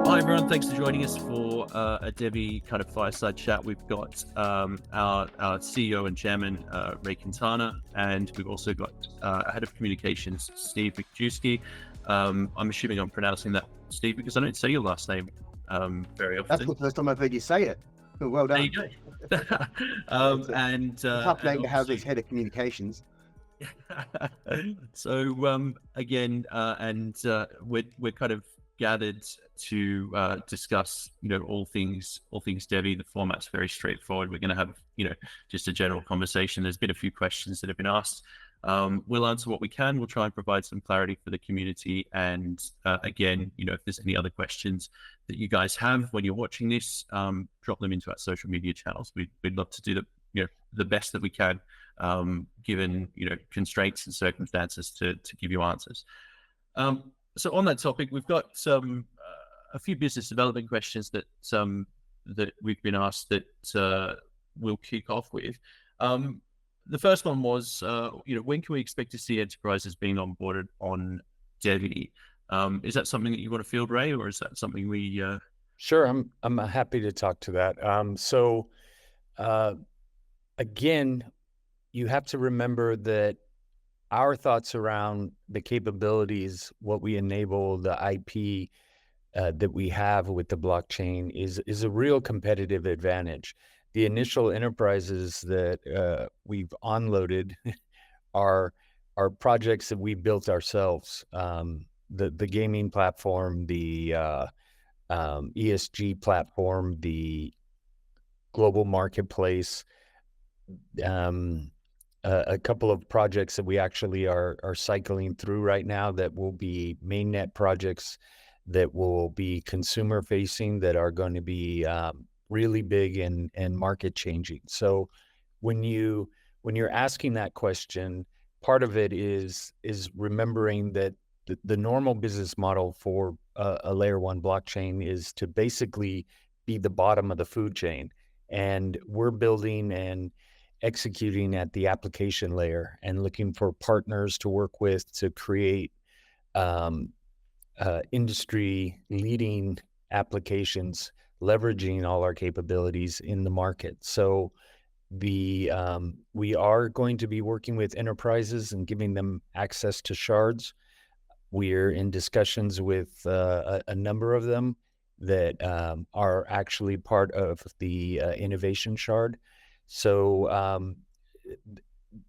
Hi everyone, thanks for joining us for a DevvE kind of fireside chat. We've got our CEO and chairman, Ray Quintana, and we've also got head of communications, Steve Mikczewski. I'm assuming I'm pronouncing that, Steve, because I don't say your last name very often. That's the first time I've heard you say it. Well done. There you go. It's a tough name to have as head of communications. So again, we're kind of gathered to discuss, all things DevvE. The format's very straightforward. We're going to have, just a general conversation. There's been a few questions that have been asked. We'll answer what we can. We'll try and provide some clarity for the community. And again, if there's any other questions that you guys have when you're watching this, drop them into our social media channels. We'd love to do the best that we can, given constraints and circumstances to give you answers. So on that topic, we've got a few business development questions that we've been asked that we'll kick off with. The first one was, when can we expect to see enterprises being onboarded on DevvE? Is that something that you want to field, Ray, or is that something we? Sure, I'm happy to talk to that. Again, you have to remember that our thoughts around the capabilities, what we enable, the IP that we have with the blockchain is a real competitive advantage. The initial enterprises that we've onloaded are projects that we built ourselves. The gaming platform, the ESG platform, the global marketplace, a couple of projects that we actually are cycling through right now that will be mainnet projects that will be consumer facing, that are going to be really big and market changing. So when you're asking that question, part of it is remembering that the normal business model for a layer one blockchain is to basically be the bottom of the food chain. And we're building and executing at the application layer and looking for partners to work with to create industry leading applications, leveraging all our capabilities in the market. So we are going to be working with enterprises and giving them access to shards. We're in discussions with a number of them that are actually part of the innovation shard. So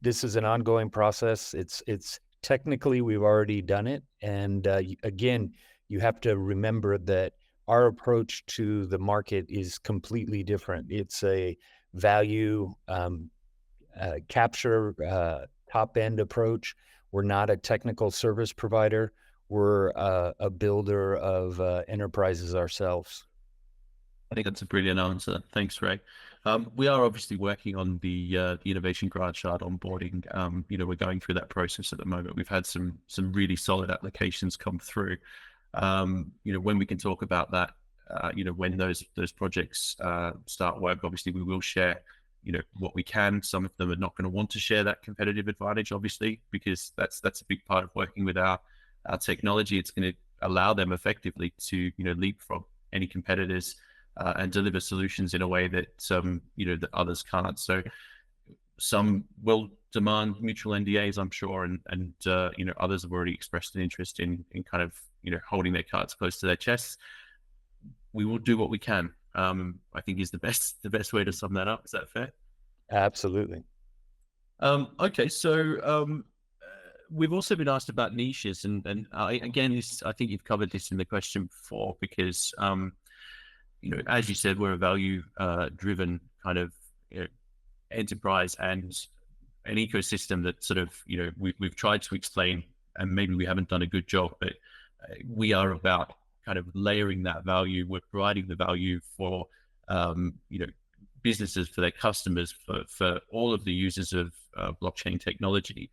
this is an ongoing process. It's technically, we've already done it. And again, you have to remember that our approach to the market is completely different. It's a value capture top end approach. We're not a technical service provider. We're a builder of enterprises ourselves. I think that's a brilliant answer. Thanks, Ray. We are obviously working on the innovation grant shard onboarding. We're going through that process at the moment. We've had some really solid applications come through. When we can talk about that, when those projects start work, obviously we will share, what we can. Some of them are not going to want to share that competitive advantage, obviously, because that's a big part of working with our technology. It's going to allow them effectively to, leapfrog any competitors and deliver solutions in a way that that others can't. So some will demand mutual NDAs, I'm sure, and others have already expressed an interest in kind of holding their cards close to their chests. We will do what we can. I think is the best way to sum that up. Is that fair? Absolutely. Okay, so we've also been asked about niches, and again, I think you've covered this in the question before, because as you said, we're a value driven kind of enterprise and an ecosystem that sort of we've tried to explain, and maybe we haven't done a good job, but we are about kind of layering that value. We're providing the value for businesses, for their customers, for all of the users of blockchain technology.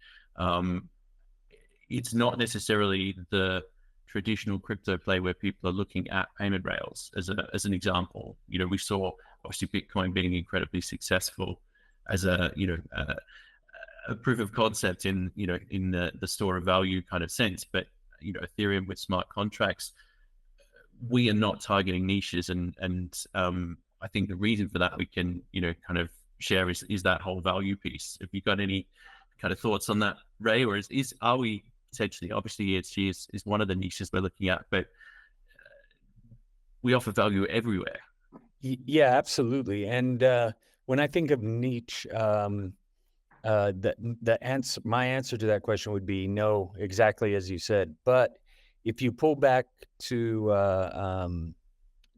It's not necessarily the traditional crypto play where people are looking at payment rails as an example. We saw obviously Bitcoin being incredibly successful as a a proof of concept in in the store of value kind of sense. But Ethereum with smart contracts, we are not targeting niches, and I think the reason for that we can kind of share is that whole value piece. Have you got any kind of thoughts on that, Ray? Or are we potentially, obviously ESG is one of the niches we're looking at, but we offer value everywhere. Yeah, absolutely. And when I think of niche, my answer to that question would be no, exactly as you said. But if you pull back to the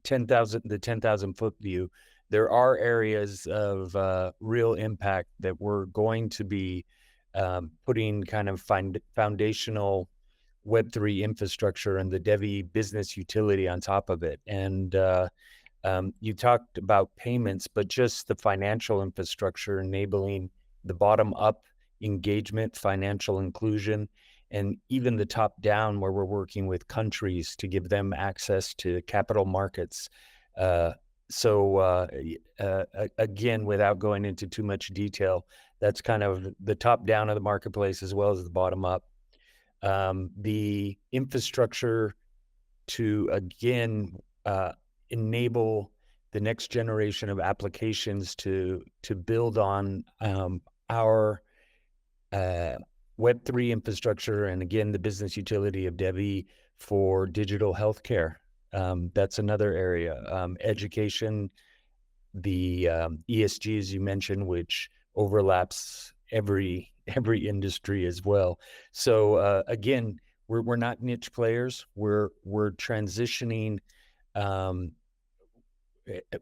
10,000 foot view, there are areas of real impact that we're going to be putting kind of foundational Web3 infrastructure and the DevvE business utility on top of it. And you talked about payments, but just the financial infrastructure enabling the bottom up engagement, financial inclusion, and even the top down where we're working with countries to give them access to capital markets. Again, without going into too much detail, that's kind of the top down of the marketplace as well as the bottom up. The infrastructure to, again, enable the next generation of applications to build on our Web3 infrastructure, and again, the business utility of DevvE for digital healthcare. That's another area. Education, the ESG, as you mentioned, which overlaps every industry as well. So again, we're not niche players. We're transitioning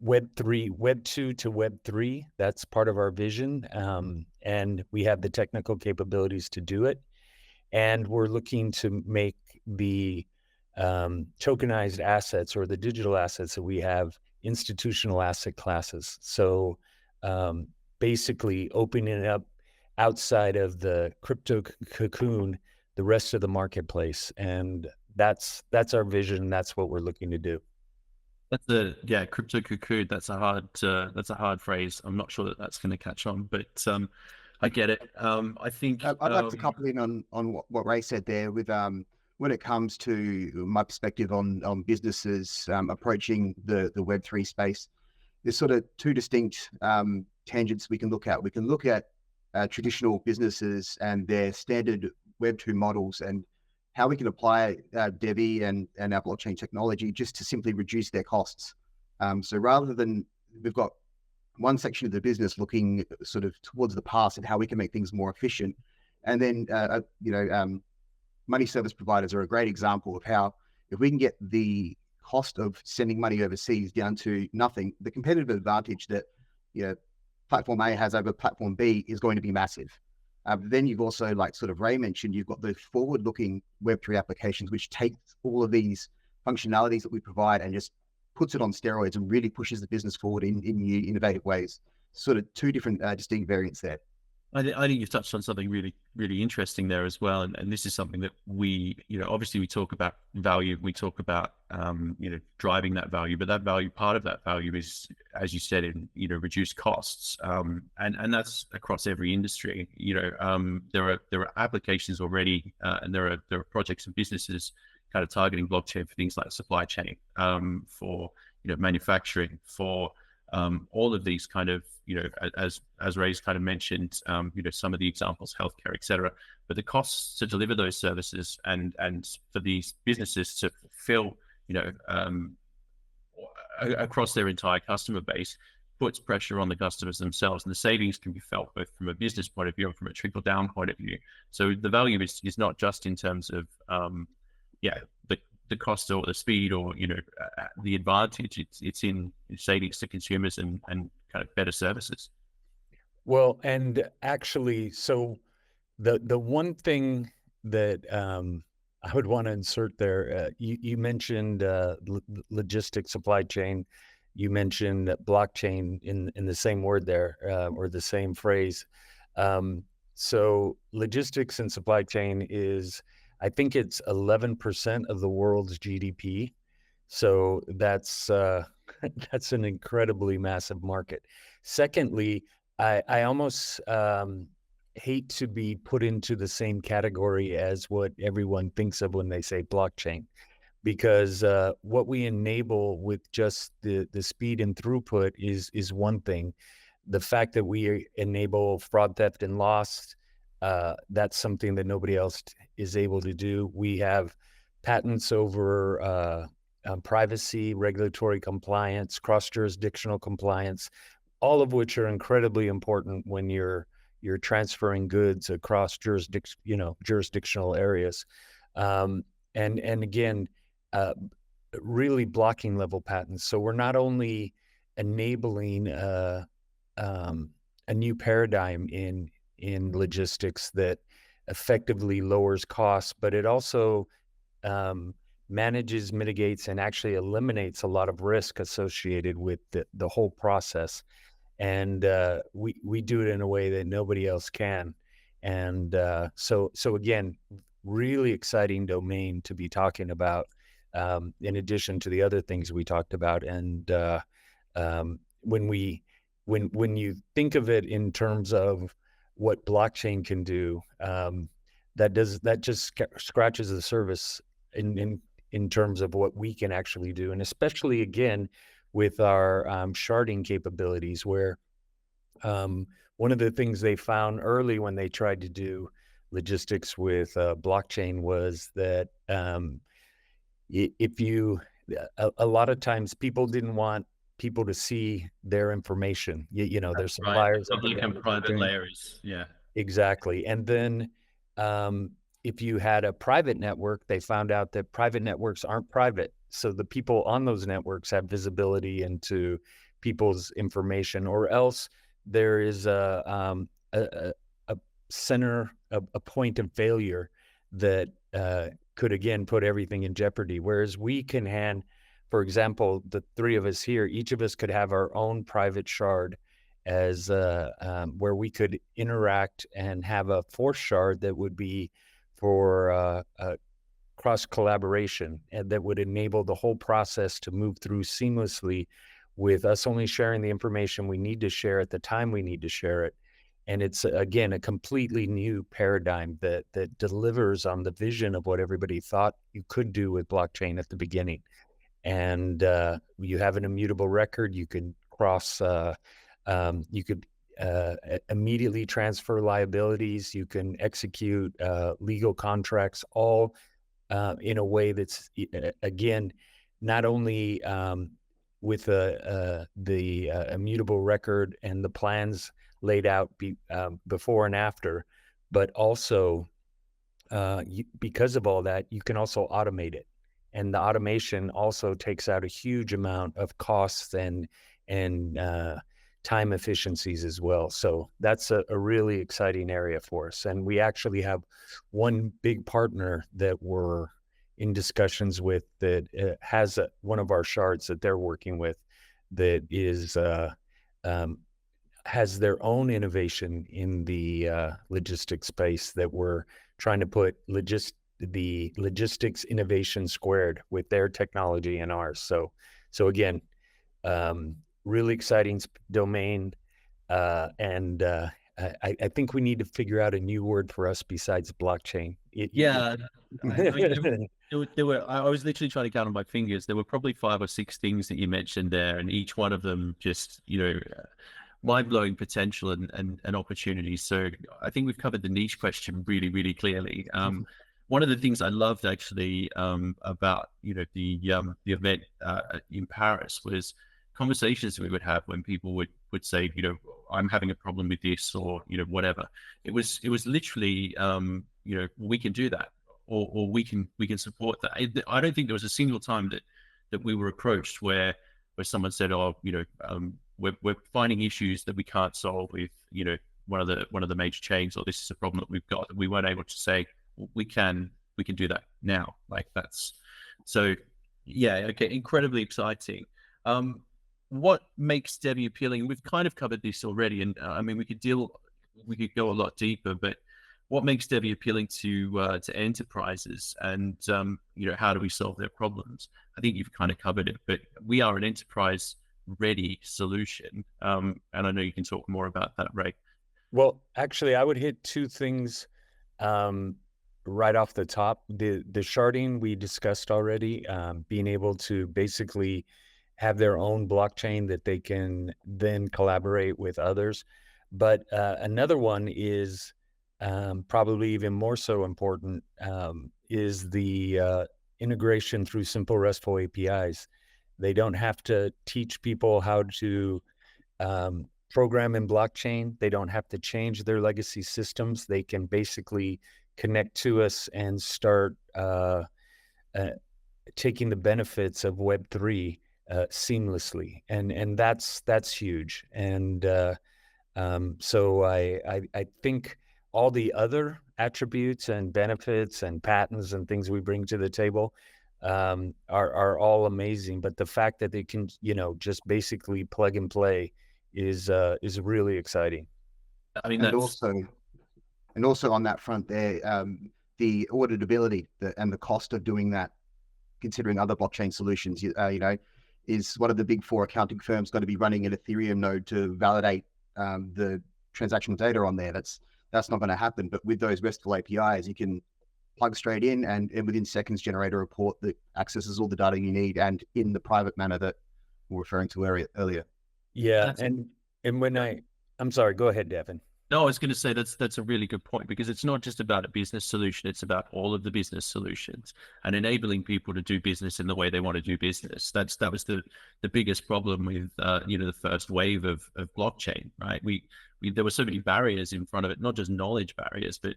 Web2 to Web3. That's part of our vision, and we have the technical capabilities to do it. And we're looking to make the tokenized assets, or the digital assets that we have, institutional asset classes. So basically opening it up outside of the crypto cocoon, the rest of the marketplace. And that's our vision. That's what we're looking to do. That's crypto cocoon. That's a hard phrase. I'm not sure that's going to catch on, but I get it. I think I'd like to couple in on what Ray said there with when it comes to my perspective on businesses approaching the Web3 space. There's sort of two distinct tangents we can look at. We can look at traditional businesses and their standard Web2 models, and how we can apply DevvE and our blockchain technology just to simply reduce their costs. So rather than, we've got one section of the business looking sort of towards the past and how we can make things more efficient. And then, money service providers are a great example of how, if we can get the cost of sending money overseas down to nothing, the competitive advantage that platform A has over platform B is going to be massive. Then you've also, like sort of Ray mentioned, you've got the forward-looking Web3 applications, which takes all of these functionalities that we provide and just puts it on steroids and really pushes the business forward in new, innovative ways. Sort of two different distinct variants there. I think you've touched on something really, really interesting there as well. And this is something that we, obviously we talk about value, we talk about, driving that value, but that value, part of that value is, as you said, in, reduced costs. And that's across every industry. There are applications already, and there are projects and businesses kind of targeting blockchain for things like supply chain, for, manufacturing, for, all of these kind of, as Ray's kind of mentioned, some of the examples, healthcare, et cetera, but the costs to deliver those services and for these businesses to fulfill, across their entire customer base puts pressure on the customers themselves, and the savings can be felt both from a business point of view and from a trickle down point of view. So the value is not just in terms of, the cost or the speed or, the advantage, it's in savings to consumers and kind of better services. Well, and actually, so the one thing that I would want to insert there, you mentioned logistics, supply chain, you mentioned blockchain in the same word there, or the same phrase. So logistics and supply chain is, I think it's 11% of the world's GDP. So that's that's an incredibly massive market. Secondly, I almost hate to be put into the same category as what everyone thinks of when they say blockchain, because what we enable with just the speed and throughput is one thing. The fact that we enable fraud, theft, and loss, that's something that nobody else is able to do. We have patents over privacy, regulatory compliance, cross-jurisdictional compliance, all of which are incredibly important when you're transferring goods across jurisdictional areas. And again, really blocking level patents. So we're not only enabling a new paradigm in logistics that effectively lowers costs, but it also manages, mitigates, and actually eliminates a lot of risk associated with the whole process. And we do it in a way that nobody else can. And so again, really exciting domain to be talking about, in addition to the other things we talked about. And when you think of it in terms of what blockchain can do, that just scratches the surface in terms of what we can actually do, and especially again with our sharding capabilities, where one of the things they found early when they tried to do logistics with blockchain was that if you, a lot of times people didn't want people to see their information, their suppliers. Right. Public and private layers. Yeah, exactly. And then if you had a private network, they found out that private networks aren't private. So the people on those networks have visibility into people's information, or else there is a center, a point of failure that could again put everything in jeopardy. Whereas we can hand, for example, the three of us here, each of us could have our own private shard as where we could interact and have a fourth shard that would be for cross collaboration, and that would enable the whole process to move through seamlessly, with us only sharing the information we need to share at the time we need to share it. And it's again a completely new paradigm that delivers on the vision of what everybody thought you could do with blockchain at the beginning. And you have an immutable record. You can cross. You could immediately transfer liabilities. You can execute legal contracts, all in a way that's again not only with the immutable record and the plans laid out before and after, but also because of all that, you can also automate it. And the automation also takes out a huge amount of costs and time efficiencies as well. So that's a really exciting area for us. And we actually have one big partner that we're in discussions with that has one of our shards that they're working with that is has their own innovation in the logistics space that we're trying to put the logistics innovation squared with their technology and ours. So again, really exciting domain. And I think we need to figure out a new word for us besides blockchain. There were, I was literally trying to count on my fingers. There were probably 5 or 6 things that you mentioned there, and each one of them just, mind-blowing potential and opportunities. So I think we've covered the niche question really, really clearly. One of the things I loved actually about the event in Paris was conversations that we would have when people would say, I'm having a problem with this, or whatever. It was literally we can do that, or we can support that. I don't think there was a single time that we were approached where someone said, oh, we're finding issues that we can't solve with one of the major chains, or this is a problem that we've got that we weren't able to say, well, we can do that now. Like that's so incredibly exciting. What makes DevvE appealing? We've kind of covered this already, and I mean we could go a lot deeper, but what makes DevvE appealing to enterprises, and how do we solve their problems? I think you've kind of covered it, but we are an enterprise ready solution, and I know you can talk more about that, Ray. Well, actually, I would hit two things right off the top. The sharding we discussed already, being able to basically have their own blockchain that they can then collaborate with others. But another one is probably even more so important, is the integration through simple RESTful APIs. They don't have to teach people how to program in blockchain. They don't have to change their legacy systems. They can basically connect to us and start taking the benefits of Web3 seamlessly, and that's huge. And so I think all the other attributes and benefits and patents and things we bring to the table are all amazing. But the fact that they can, just basically plug and play is really exciting. I mean, And that's also on that front there, the auditability and the cost of doing that, considering other blockchain solutions, is one of the big four accounting firms going to be running an Ethereum node to validate the transactional data on there. That's not going to happen. But with those RESTful APIs, you can plug straight in and within seconds generate a report that accesses all the data you need, and in the private manner that we're referring to earlier. Yeah, That's and when I'm sorry, go ahead, Devin. No, I was going to say that's a really good point, because it's not just about a business solution; it's about all of the business solutions and enabling people to do business in the way they want to do business. That was the biggest problem with the first wave of blockchain, right? We there were so many barriers in front of it, not just knowledge barriers, but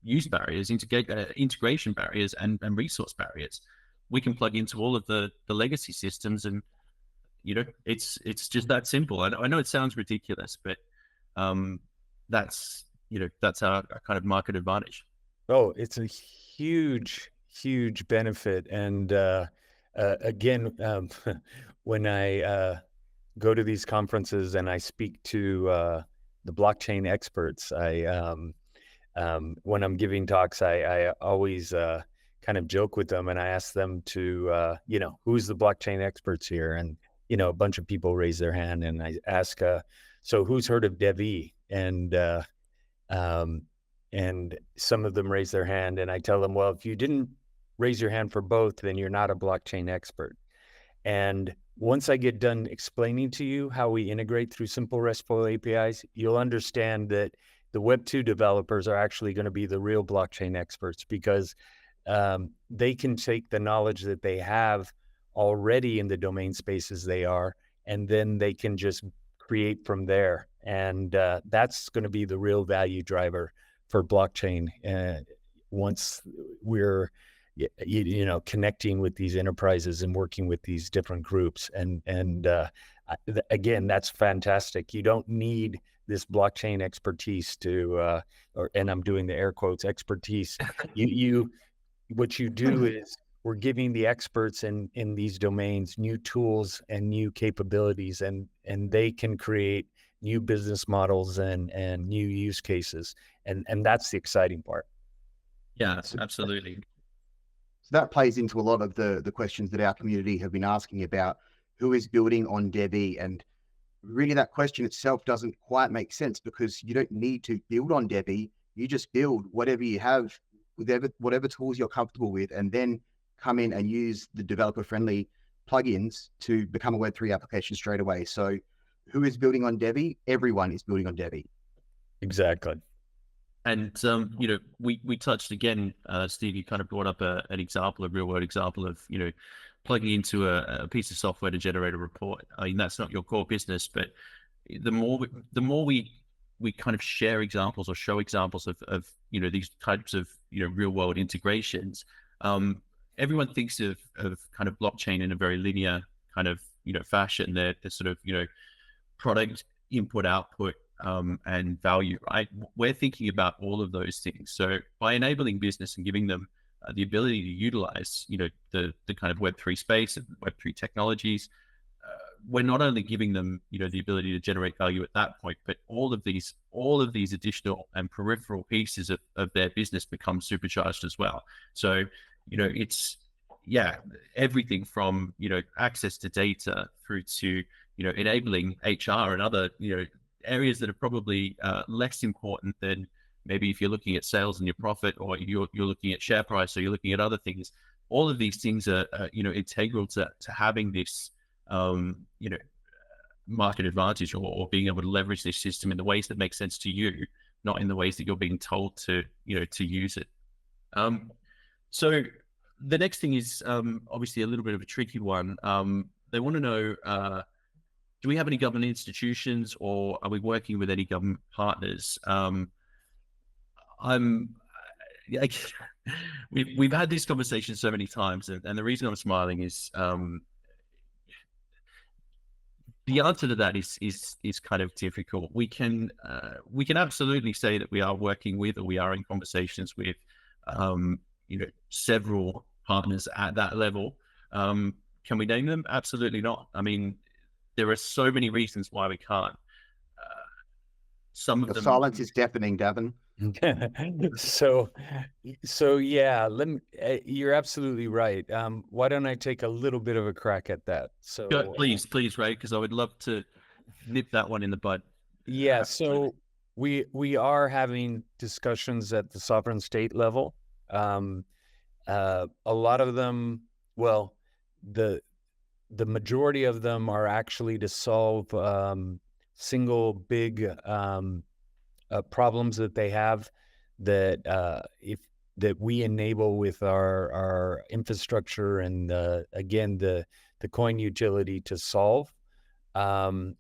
use barriers, integration barriers, and resource barriers. We can plug into all of the legacy systems, and it's just that simple. I know it sounds ridiculous, but that's our kind of market advantage. Oh, it's a huge benefit. And again, when I go to these conferences and I speak to the blockchain experts, when I'm giving talks, I always kind of joke with them, and I ask them to who's the blockchain experts here, and a bunch of people raise their hand, and I ask, so who's heard of DevvE? And some of them raise their hand, and I tell them, well, if you didn't raise your hand for both, then you're not a blockchain expert. And once I get done explaining to you how we integrate through simple RESTful APIs, you'll understand that the Web2 developers are actually going to be the real blockchain experts, because they can take the knowledge that they have already in the domain spaces they are, and then they can just create from there. And that's going to be the real value driver for blockchain once we're connecting with these enterprises and working with these different groups. And again, that's fantastic. You don't need this blockchain expertise to and I'm doing the air quotes, expertise. What you do is, we're giving the experts in these domains new tools and new capabilities, and they can create new business models and new use cases. And that's the exciting part. Yeah, absolutely. So that plays into a lot of the questions that our community have been asking about who is building on DevvE. And really that question itself doesn't quite make sense, because you don't need to build on DevvE. You just build whatever you have, whatever tools you're comfortable with, and then come in and use the developer-friendly plugins to become a Web3 application straight away. So who is building on DevvE? Everyone is building on DevvE. Exactly. And we touched again, Steve, you kind of brought up a real world example of plugging into a piece of software to generate a report. I mean, that's not your core business, but the more we kind of share examples or show examples of these types of real world integrations, everyone thinks of kind of blockchain in a very linear kind of fashion. They're sort of product, input, output, and value, right? We're thinking about all of those things. So by enabling business and giving them the ability to utilize the kind of Web3 space and Web3 technologies, we're not only giving them the ability to generate value at that point, but all of these additional and peripheral pieces of their business become supercharged as well. So it's everything from access to data through to enabling HR and other areas that are probably less important than maybe if you're looking at sales and your profit, or you're looking at share price, or you're looking at other things. All of these things are integral to having this market advantage, or being able to leverage this system in the ways that make sense to you, not in the ways that you're being told to use it. So the next thing is obviously a little bit of a tricky one. They want to know, do we have any government institutions, or are we working with any government partners? We've had this conversation so many times, and the reason I'm smiling is the answer to that is kind of difficult. We can absolutely say that we are working with, or we are in conversations with several partners at that level. Can we name them? Absolutely not. I mean, there are so many reasons why we can't. Some of them. Silence is deafening, Davin. So yeah, you're absolutely right. Why don't I take a little bit of a crack at that? So please, Ray, because I would love to nip that one in the bud. Yeah. So we are having discussions at the sovereign state level. A lot of them, well, the majority of them are actually to solve single big problems that they have, that we enable with our infrastructure and again the coin utility to solve. I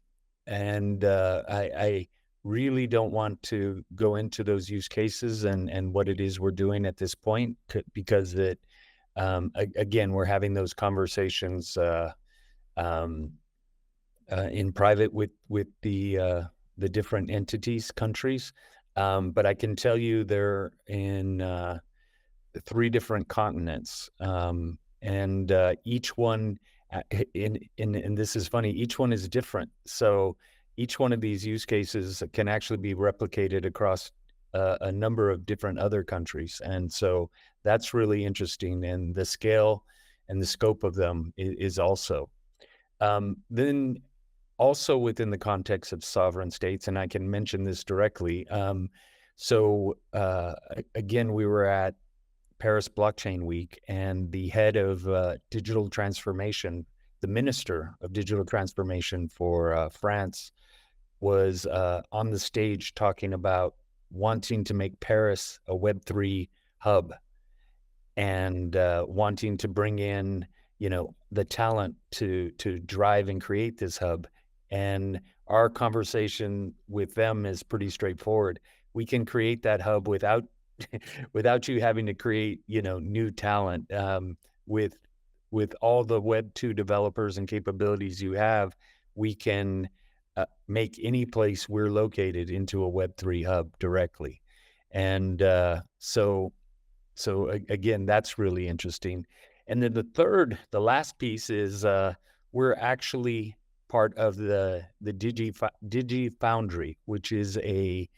really don't want to go into those use cases and what it is we're doing at this point, because again, we're having those conversations in private with the different entities, countries. But I can tell you they're in 3 different continents. And each one, and this is funny, each one is different. So each one of these use cases can actually be replicated across a number of different other countries. And so that's really interesting. And the scale and the scope of them is also. Then also within the context of sovereign states, and I can mention this directly. Again, we were at Paris Blockchain Week, and the head of digital transformation, the minister of digital transformation for France, was on the stage talking about wanting to make Paris a Web3 hub, and wanting to bring in, the talent to drive and create this hub. And our conversation with them is pretty straightforward. We can create that hub without you having to create, new talent. With all the Web2 developers and capabilities you have, we can make any place we're located into a Web3 hub directly. And so again, that's really interesting. And then the last piece is we're actually part of the Digi Foundry, which is a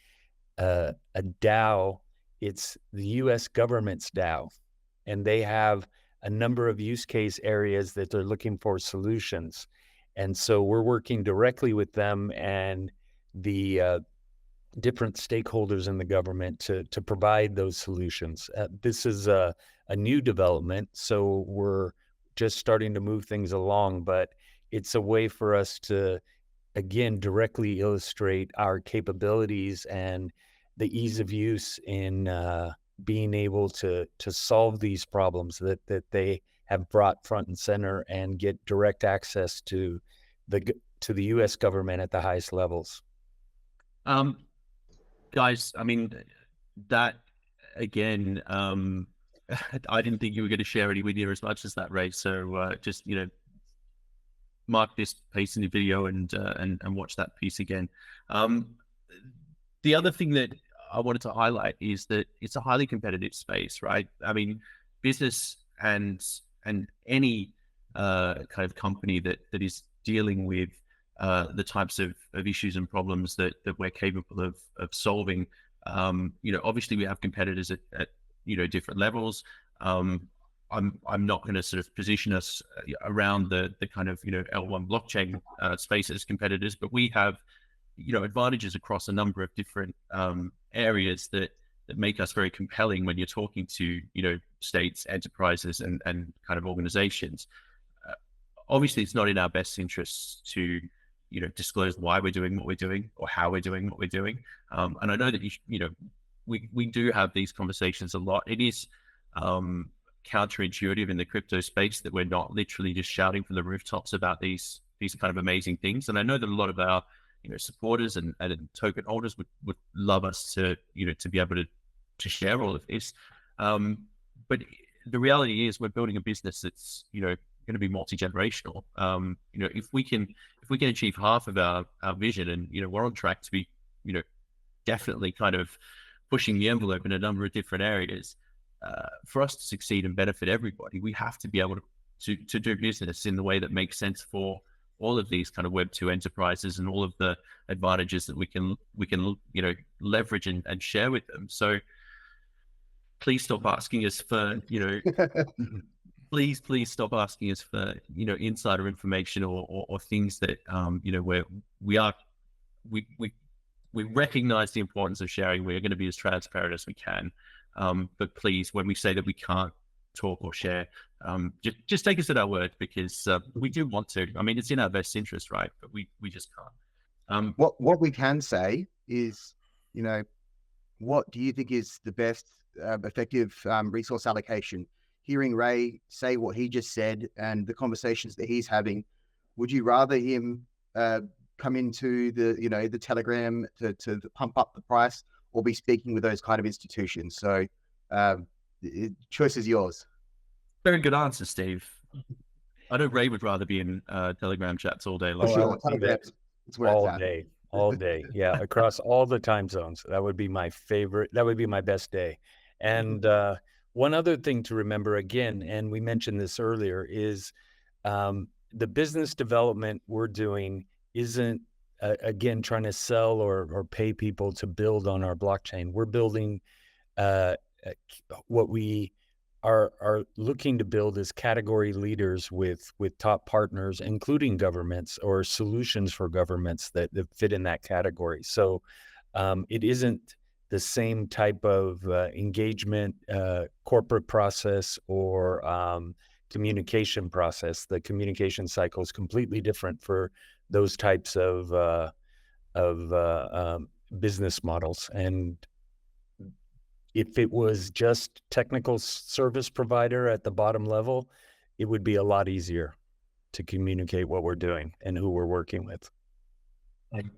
DAO. It's the U.S. government's DAO, and they have a number of use case areas that they're looking for solutions. And so we're working directly with them and the different stakeholders in the government to provide those solutions. This is a new development, so we're just starting to move things along, but it's a way for us to, again, directly illustrate our capabilities and the ease of use in being able to solve these problems that they have brought front and center, and get direct access to the U.S. government at the highest levels. Guys, I mean, that again, I didn't think you were going to share anywhere near as much as that, Ray. So just mark this piece in the video and watch that piece again. The other thing that I wanted to highlight is that it's a highly competitive space, right? I mean, business and any kind of company that is dealing with the types of issues and problems that we're capable of solving. Obviously we have competitors at different levels. I'm not going to sort of position us around the kind of L1 blockchain space as competitors, but we have advantages across a number of different areas that make us very compelling when you're talking to, states, enterprises, and kind of organizations. Obviously, it's not in our best interests to, disclose why we're doing what we're doing or how we're doing what we're doing. And I know that, we do have these conversations a lot. It is counterintuitive in the crypto space that we're not literally just shouting from the rooftops about these kind of amazing things. And I know that a lot of our, supporters and token holders would love us to, to be able to share all of this. But the reality is we're building a business that's, going to be multi-generational. If we can achieve half of our vision, and, we're on track to be, definitely kind of pushing the envelope in a number of different areas, for us to succeed and benefit everybody, we have to be able to do business in the way that makes sense for all of these kind of Web2 enterprises and all of the advantages that we can leverage and share with them. So please stop asking us for, please stop asking us for, insider information or things that, where we recognize the importance of sharing. We're going to be as transparent as we can. But please, when we say that we can't talk or share, just take us at our word, because we do want to. I mean, it's in our best interest, right? But we just can't. What we can say is, what do you think is the best effective resource allocation? Hearing Ray say what he just said and the conversations that he's having, would you rather him come into the Telegram to pump up the price, or be speaking with those kind of institutions? So choice is yours. Very good answer, Steve. I know Ray would rather be in Telegram chats all day long. Sure. All day. Yeah, across all the time zones. That would be my favorite. That would be my best day. And one other thing to remember, again, and we mentioned this earlier, is the business development we're doing isn't, again, trying to sell or pay people to build on our blockchain. We're building what we are looking to build is category leaders with top partners, including governments, or solutions for governments that fit in that category. So it isn't the same type of engagement, corporate process, or communication process. The communication cycle is completely different for those types of business models. And if it was just technical service provider at the bottom level, it would be a lot easier to communicate what we're doing and who we're working with.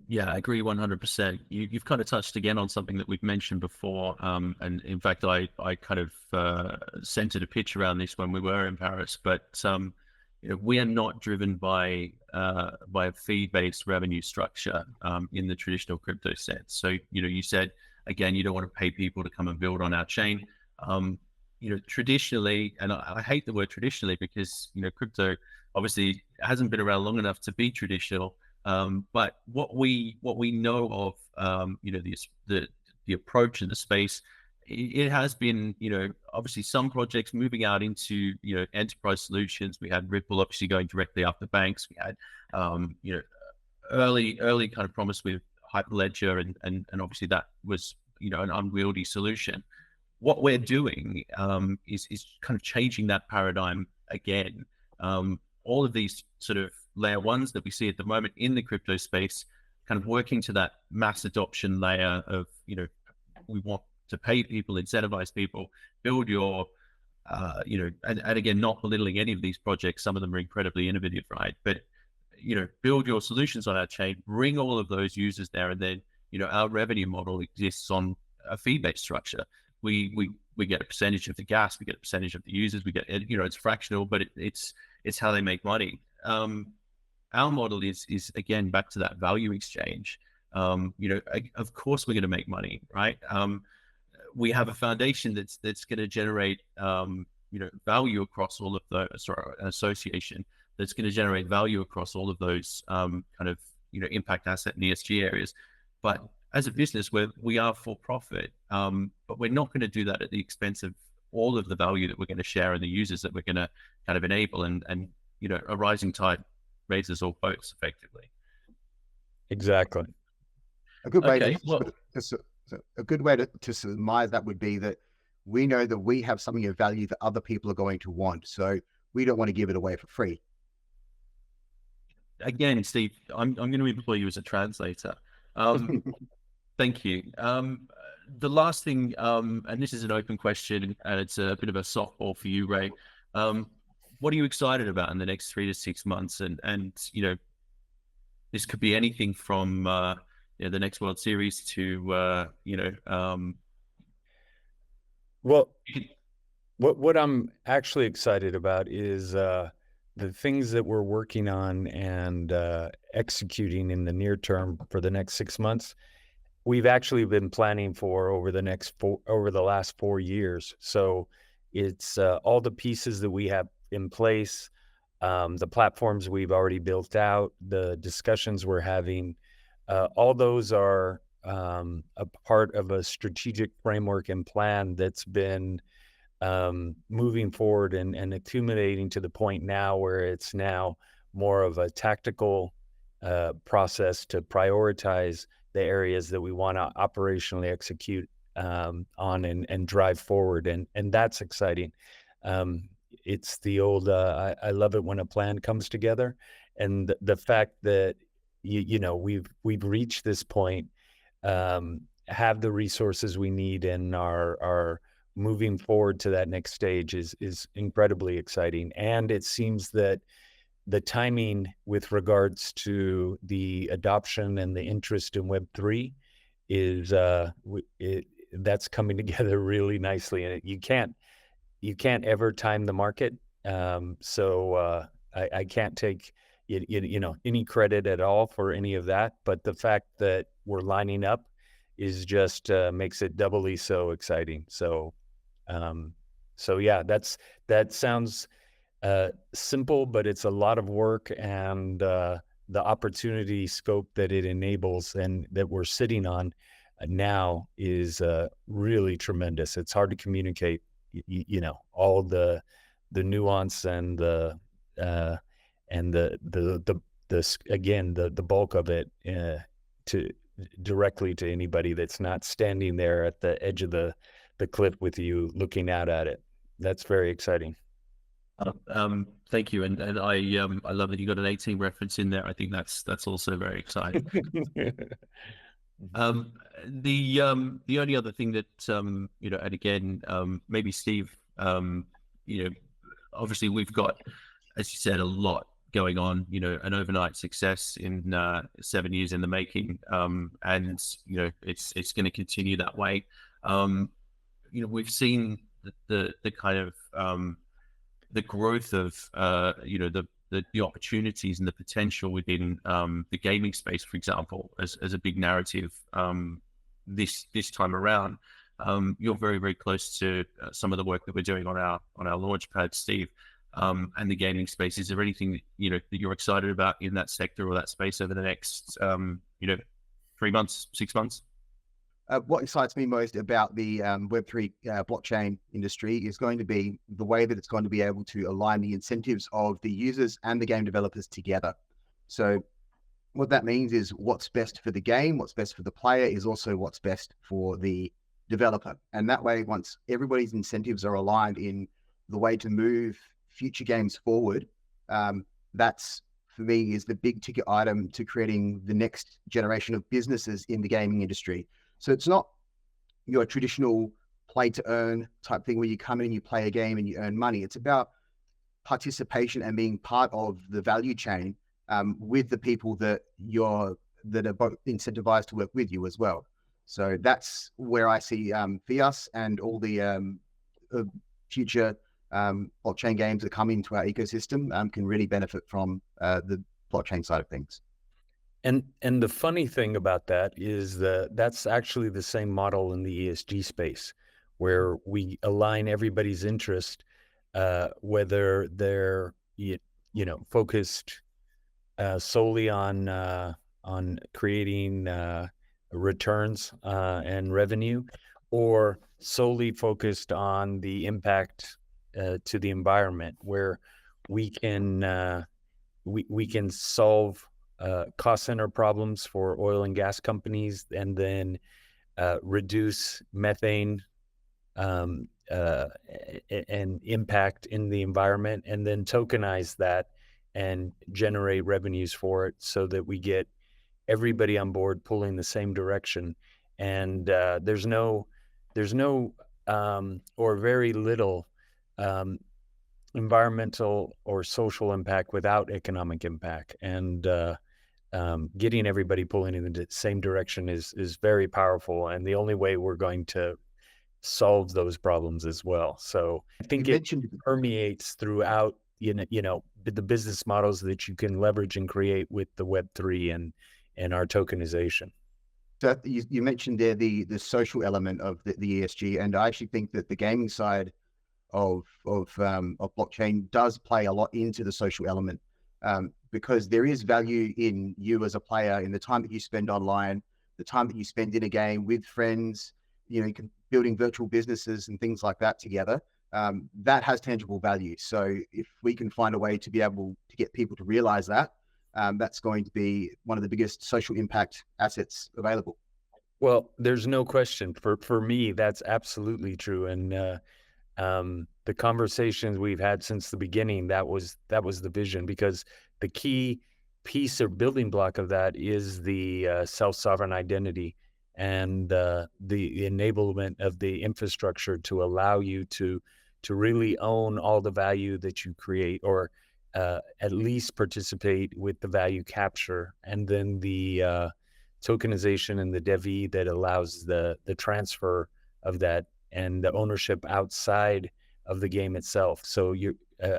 Yeah, I agree 100%. You've kind of touched again on something that we've mentioned before. And in fact, I kind of centered a pitch around this when we were in Paris, but we are not driven by a fee-based revenue structure in the traditional crypto sense. So, you said, again, you don't want to pay people to come and build on our chain. Traditionally, and I hate the word traditionally, because, crypto obviously hasn't been around long enough to be traditional. But what we know of, the approach in the space, it has been, obviously some projects moving out into, enterprise solutions. We had Ripple obviously going directly after banks. We had, early kind of promise with Hyperledger, and obviously that was, an unwieldy solution. What we're doing is kind of changing that paradigm again. All of these sort of layer ones that we see at the moment in the crypto space, kind of working to that mass adoption layer of, we want to pay people, incentivize people, build your, and again, not belittling any of these projects. Some of them are incredibly innovative, right? But, build your solutions on our chain, bring all of those users there, and then, our revenue model exists on a fee-based structure. We get a percentage of the gas, we get a percentage of the users, we get, it's fractional, but it's how they make money. Our model is again, back to that value exchange. Of course we're going to make money, right? We have a foundation that's going to generate, value across all of those, an association that's going to generate value across all of those, kind of, impact asset and ESG areas. But as a business, we are for profit, but we're not going to do that at the expense of all of the value that we're going to share and the users that we're going to kind of enable, and a rising tide raises all boats effectively. Exactly. A good way Okay, well, a good way to surmise that would be that we know that we have something of value that other people are going to want. So we don't want to give it away for free. again, Steve, I'm going to employ you as a translator. Thank you. The last thing, and this is an open question, and it's a bit of a softball for you, Ray. What are you excited about in the next 3 to 6 months? And this could be anything from the next World Series to Well, what I'm actually excited about is the things that we're working on and executing in the near term for the next 6 months. We've actually been planning for over the last 4 years. So it's all the pieces that we have in place, the platforms we've already built out, the discussions we're having, all those are a part of a strategic framework and plan that's been moving forward and accumulating to the point now where it's now more of a tactical process to prioritize the areas that we want to operationally execute on and drive forward. And that's exciting. It's the old, I love it when a plan comes together, and the fact that, we've reached this point, have the resources we need and are moving forward to that next stage is incredibly exciting. And it seems that the timing with regards to the adoption and the interest in Web3 is that's coming together really nicely. And you can't ever time the market. So I can't take any credit at all for any of that. But the fact that we're lining up is just makes it doubly so exciting. So yeah, that sounds simple, but it's a lot of work, and the opportunity scope that it enables and that we're sitting on now is really tremendous. It's hard to communicate, all the nuance and the bulk of it to directly to anybody that's not standing there at the edge of the cliff with you looking out at it. That's very exciting. Thank you, and I love that you got an 18 reference in there. I think that's also very exciting. The only other thing that and again, maybe Steve, obviously we've got, as you said, a lot going on. An overnight success in 7 years in the making, and it's going to continue that way. We've seen the kind of the growth of the opportunities and the potential within the gaming space, for example, as a big narrative this time around. You're very, very close to some of the work that we're doing on our Launchpad, Steve, and the gaming space. Is there anything that you're excited about in that sector or that space over the next 3 months, 6 months? What excites me most about the Web3 blockchain industry is going to be the way that it's going to be able to align the incentives of the users and the game developers together. So what that means is what's best for the game, what's best for the player is also what's best for the developer. And that way, once everybody's incentives are aligned in the way to move future games forward, that's, for me, is the big ticket item to creating the next generation of businesses in the gaming industry. So it's not your traditional play to earn type thing where you come in and you play a game and you earn money. It's about participation and being part of the value chain with the people that are both incentivized to work with you as well. So that's where I see Fias and all the future blockchain games that come into our ecosystem can really benefit from the blockchain side of things. And the funny thing about that is that's actually the same model in the ESG space, where we align everybody's interest, whether they're focused solely on creating returns and revenue, or solely focused on the impact to the environment, where we can solve cost center problems for oil and gas companies, and then reduce methane and impact in the environment, and then tokenize that and generate revenues for it so that we get everybody on board pulling the same direction. And there's no or very little environmental or social impact without economic impact. And getting everybody pulling in the same direction is very powerful, and the only way we're going to solve those problems as well. So I think it permeates throughout, the business models that you can leverage and create with the Web3 and our tokenization. So you mentioned there the social element of the ESG, and I actually think that the gaming side of blockchain does play a lot into the social element, because there is value in you as a player, in the time that you spend online, the time that you spend in a game with friends, you can building virtual businesses and things like that together. That has tangible value. So if we can find a way to be able to get people to realize that, that's going to be one of the biggest social impact assets available. Well, there's no question. For me, that's absolutely true. And the conversations we've had since the beginning, that was the vision, because the key piece or building block of that is the self-sovereign identity and the enablement of the infrastructure to allow you to really own all the value that you create, or at least participate with the value capture, and then the tokenization and the DevvE that allows the transfer of that and the ownership outside of the game itself. So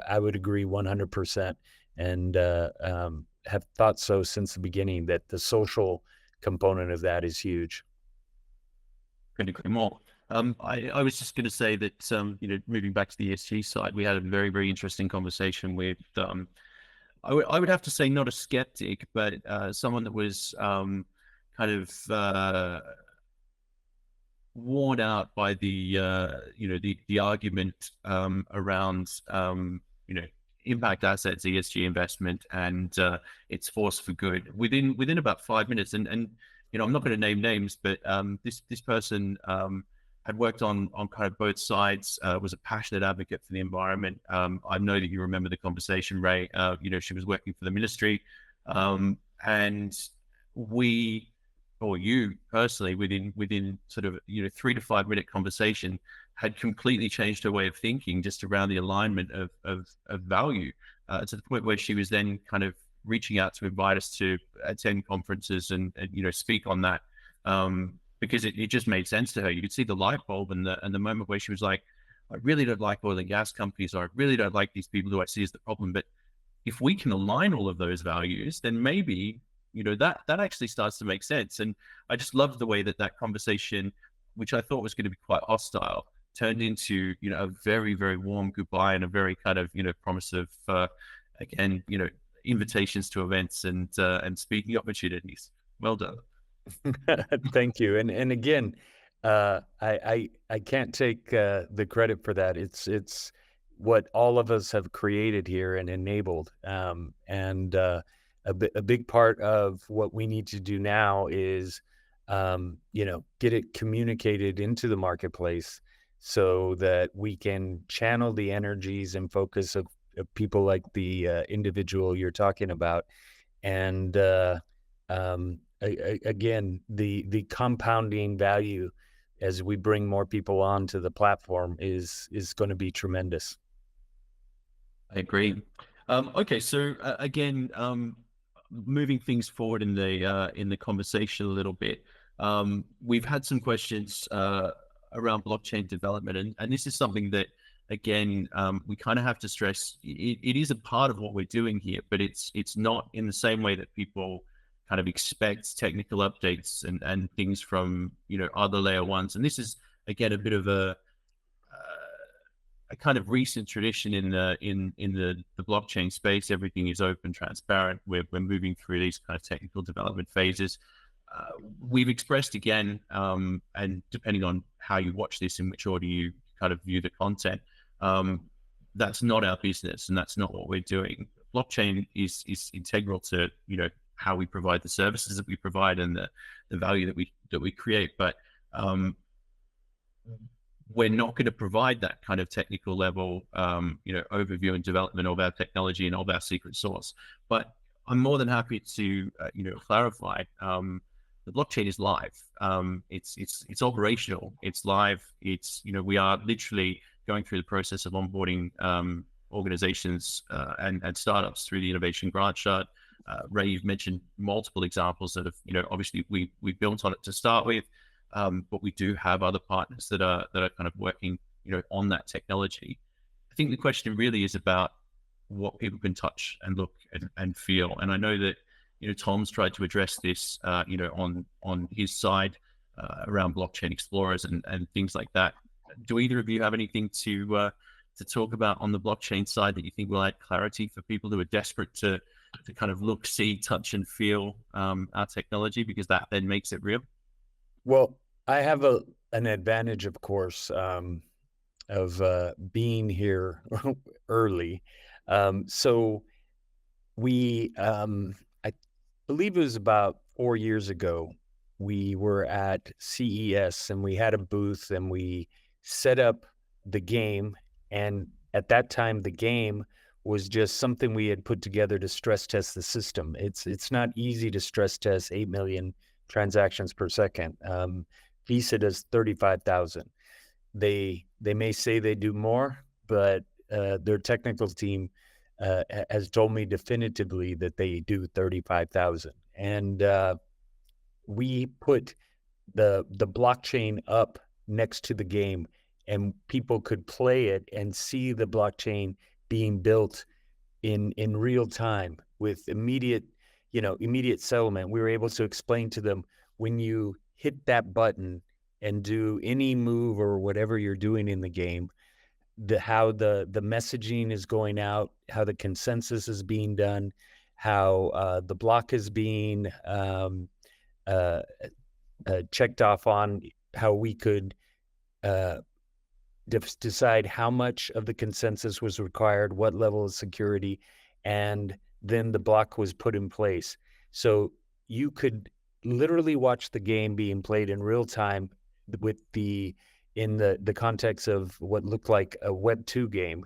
I would agree 100%, and have thought so since the beginning, that the social component of that is huge. Couldn't agree more. I was just going to say that, moving back to the ESG side, we had a very, very interesting conversation with, I would have to say not a skeptic, but someone that was kind of worn out by the argument around, impact assets, ESG investment, and its force for good within about 5 minutes. And I'm not going to name names, but this person had worked on kind of both sides, was a passionate advocate for the environment. I know that you remember the conversation, Ray. She was working for the ministry, and we, or you personally, within sort of 3 to 5 minute conversation, had completely changed her way of thinking just around the alignment of value, to the point where she was then kind of reaching out to invite us to attend conferences and speak on that, because it just made sense to her. You could see the light bulb and the moment where she was like, I really don't like oil and gas companies, or I really don't like these people who I see as the problem. But if we can align all of those values, then maybe that actually starts to make sense. And I just loved the way that conversation, which I thought was going to be quite hostile, turned into a very, very warm goodbye, and a very kind of promise of again invitations to events and speaking opportunities. Well done. Thank you. And again, I can't take the credit for that. It's what all of us have created here and enabled. And a big part of what we need to do now is get it communicated into the marketplace, so that we can channel the energies and focus of people like the individual you're talking about. And again, the compounding value as we bring more people onto the platform is going to be tremendous. I agree. Okay, so again, moving things forward in the conversation a little bit, we've had some questions around blockchain development, and this is something that, again, we kind of have to stress. It is a part of what we're doing here, but it's not in the same way that people kind of expect technical updates and things from other layer ones. And this is, again, a bit of a kind of recent tradition in the blockchain space. Everything is open, transparent. We're moving through these kind of technical development phases. We've expressed again, and depending on how you watch this, in which order you kind of view the content, that's not our business, and that's not what we're doing. Blockchain is integral to how we provide the services that we provide and the value that we create. But we're not going to provide that kind of technical level, overview and development of our technology and of our secret sauce. But I'm more than happy to, clarify. The blockchain is live. It's operational. It's live. We are literally going through the process of onboarding organizations and startups through the innovation grant shard. Ray, you've mentioned multiple examples that have, obviously we built on it to start with. But we do have other partners that are kind of working, on that technology. I think the question really is about what people can touch and look and feel. And I know that, Tom's tried to address this, on his side around blockchain explorers and things like that. Do either of you have anything to talk about on the blockchain side that you think will add clarity for people who are desperate to kind of look, see, touch, and feel our technology, because that then makes it real? Well, I have an advantage, of course, of being here early. So we, I believe it was about 4 years ago, we were at CES and we had a booth and we set up the game. And at that time, the game was just something we had put together to stress test the system. It's not easy to stress test 8 million transactions per second. Visa does 35,000. They may say they do more, but their technical team has told me definitively that they do 35,000. And we put the blockchain up next to the game, and people could play it and see the blockchain being built in real time with immediate settlement. We were able to explain to them, when you hit that button and do any move or whatever you're doing in the game, how the messaging is going out, how the consensus is being done, how the block is being checked off on, how we could decide how much of the consensus was required, what level of security, and then the block was put in place. So you could literally watch the game being played in real time in the context of what looked like a Web 2 game,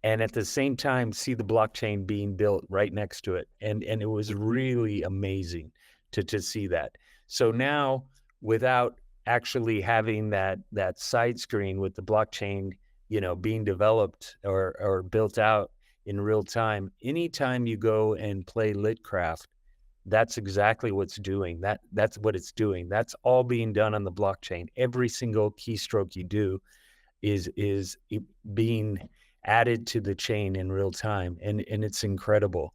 and at the same time see the blockchain being built right next to it. And it was really amazing to see that. So now, without actually having that side screen with the blockchain, being developed or built out in real time, anytime you go and play Litcraft, that's exactly what's doing. That's what it's doing. That's all being done on the blockchain. Every single keystroke you do is being added to the chain in real time, and it's incredible.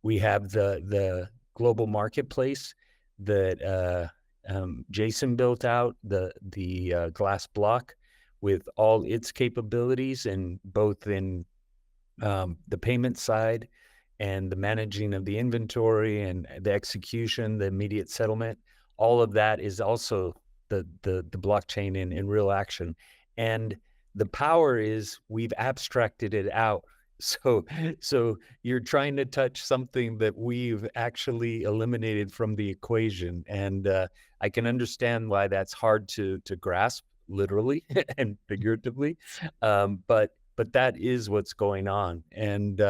We have the global marketplace that Jason built out, the glass block with all its capabilities, and both in the payment side and the managing of the inventory and the execution, the immediate settlement. All of that is also the blockchain in real action. And the power is we've abstracted it out. So you're trying to touch something that we've actually eliminated from the equation. And I can understand why that's hard to grasp, literally and figuratively. But that is what's going on. And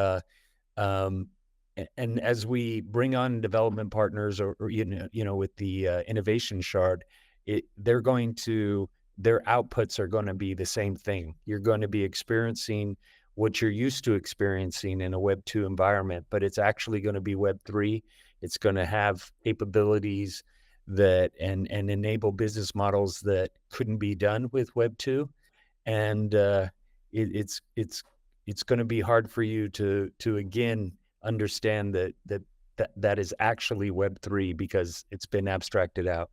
as we bring on development partners, or with the innovation shard, their outputs are going to be the same thing. You're going to be experiencing what you're used to experiencing in a Web 2 environment, but it's actually going to be Web 3. It's going to have capabilities that and enable business models that couldn't be done with Web 2, and it's going to be hard for you to again understand that is actually Web 3 because it's been abstracted out.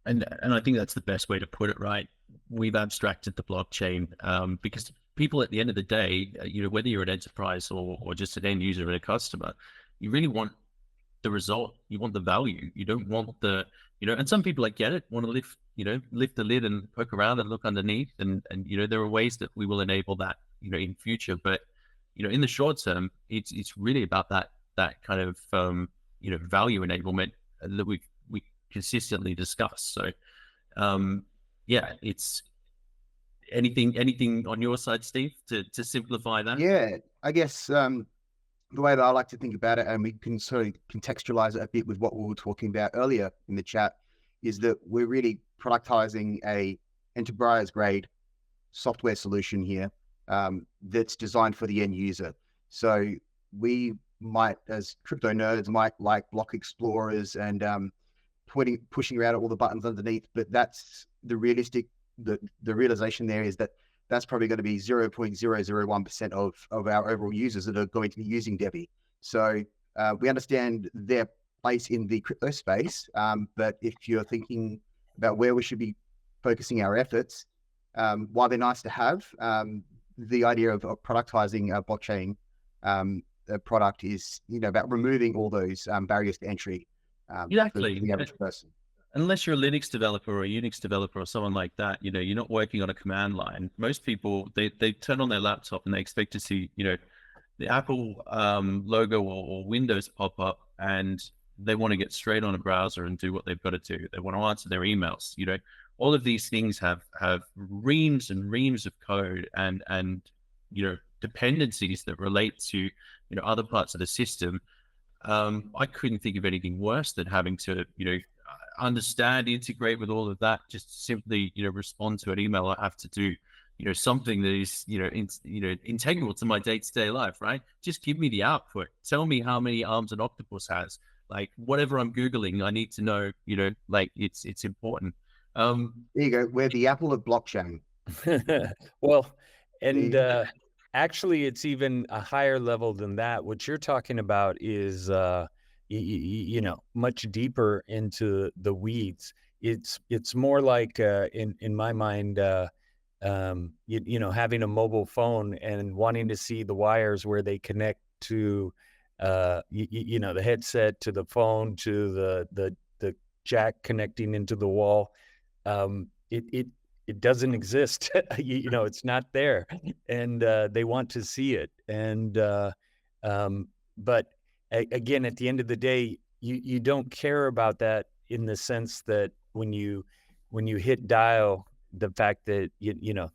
And I think that's the best way to put it, right? We've abstracted the blockchain because people at the end of the day, whether you're an enterprise or just an end user and a customer, you really want the result. You want the value. You don't want and some people, I get it, want to lift the lid and poke around and look underneath. And there are ways that we will enable that, in future. But, in the short term, it's really about that kind of value enablement that we consistently discuss. So yeah, it's anything on your side, Steve, to simplify that? Yeah, I guess the way that I like to think about it, and we can sort of contextualize it a bit with what we were talking about earlier in the chat, is that we're really productizing a enterprise grade software solution here that's designed for the end user. So we might, as crypto nerds, might like block explorers and pushing around all the buttons underneath, but that's the realization there is that that's probably going to be 0.001% of our overall users that are going to be using DevvE. So we understand their place in the crypto space, but if you're thinking about where we should be focusing our efforts, while they're nice to have, the idea of productizing a blockchain product is, about removing all those barriers to entry Exactly. for the average person. Unless you're a Linux developer or a Unix developer or someone like that, you're not working on a command line. Most people, they turn on their laptop and they expect to see, the Apple logo or Windows pop up, and they want to get straight on a browser and do what they've got to do. They want to answer their emails. All of these things have reams and reams of code and dependencies that relate to other parts of the system. I couldn't think of anything worse than having to understand, integrate with all of that, just simply respond to an email. I have to do something that is integral to my day-to-day life, right? Just give me the output. Tell me how many arms an octopus has. Like, whatever I'm Googling, I need to know, like it's important. There you go. We're the Apple of blockchain. Well, and actually it's even a higher level than that. What you're talking about is much deeper into the weeds. It's more like in my mind, having a mobile phone and wanting to see the wires where they connect to the headset, to the phone, to the jack connecting into the wall. It doesn't exist. It's not there, and they want to see it. And but again, at the end of the day, you don't care about that in the sense that when you hit dial, the fact that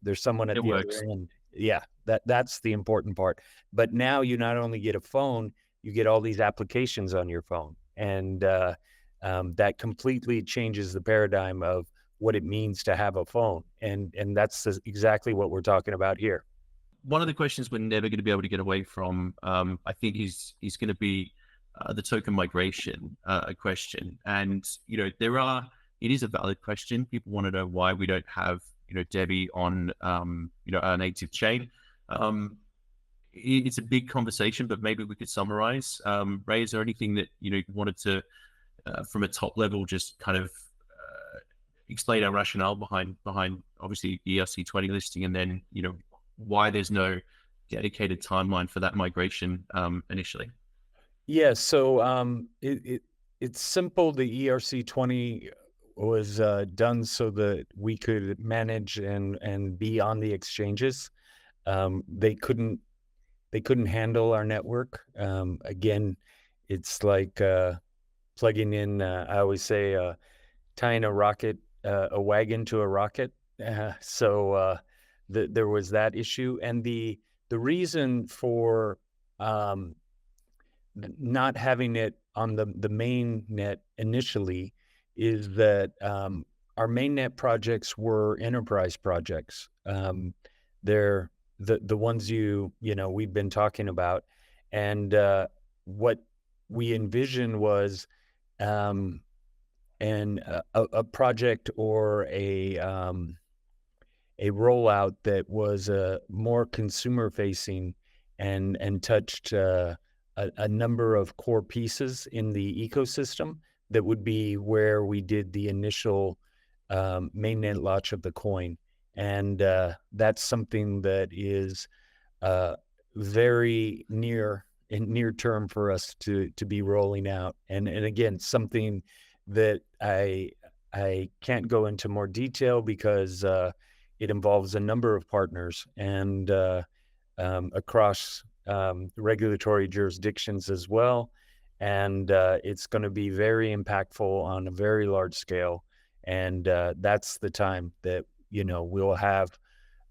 there's someone at the other end. Yeah, that's the important part. But now you not only get a phone, you get all these applications on your phone, and that completely changes the paradigm of what it means to have a phone. And that's exactly what we're talking about here. One of the questions we're never going to be able to get away from, I think, is going to be the token migration question. And, it is a valid question. People want to know why we don't have, DevvE on, our native chain. It's a big conversation, but maybe we could summarize. Ray, is there anything that, you wanted to, from a top level, just kind of explain our rationale behind obviously the ERC20 listing, and then why there's no dedicated timeline for that migration initially? Yeah, so it's simple. The ERC20 was done so that we could manage and be on the exchanges. They couldn't handle our network. Again, it's like plugging in. I always say tying a wagon to a rocket. So there was that issue, and the reason for not having it on the main net initially is that our mainnet projects were enterprise projects. They're the ones we've been talking about, and what we envisioned was a project or a rollout that was more consumer facing and touched a number of core pieces in the ecosystem. That would be where we did the initial mainnet launch of the coin, and that's something that is very near term for us to be rolling out. And again, something that I can't go into more detail because it involves a number of partners and across regulatory jurisdictions as well. and it's going to be very impactful on a very large scale. And that's the time that, we'll have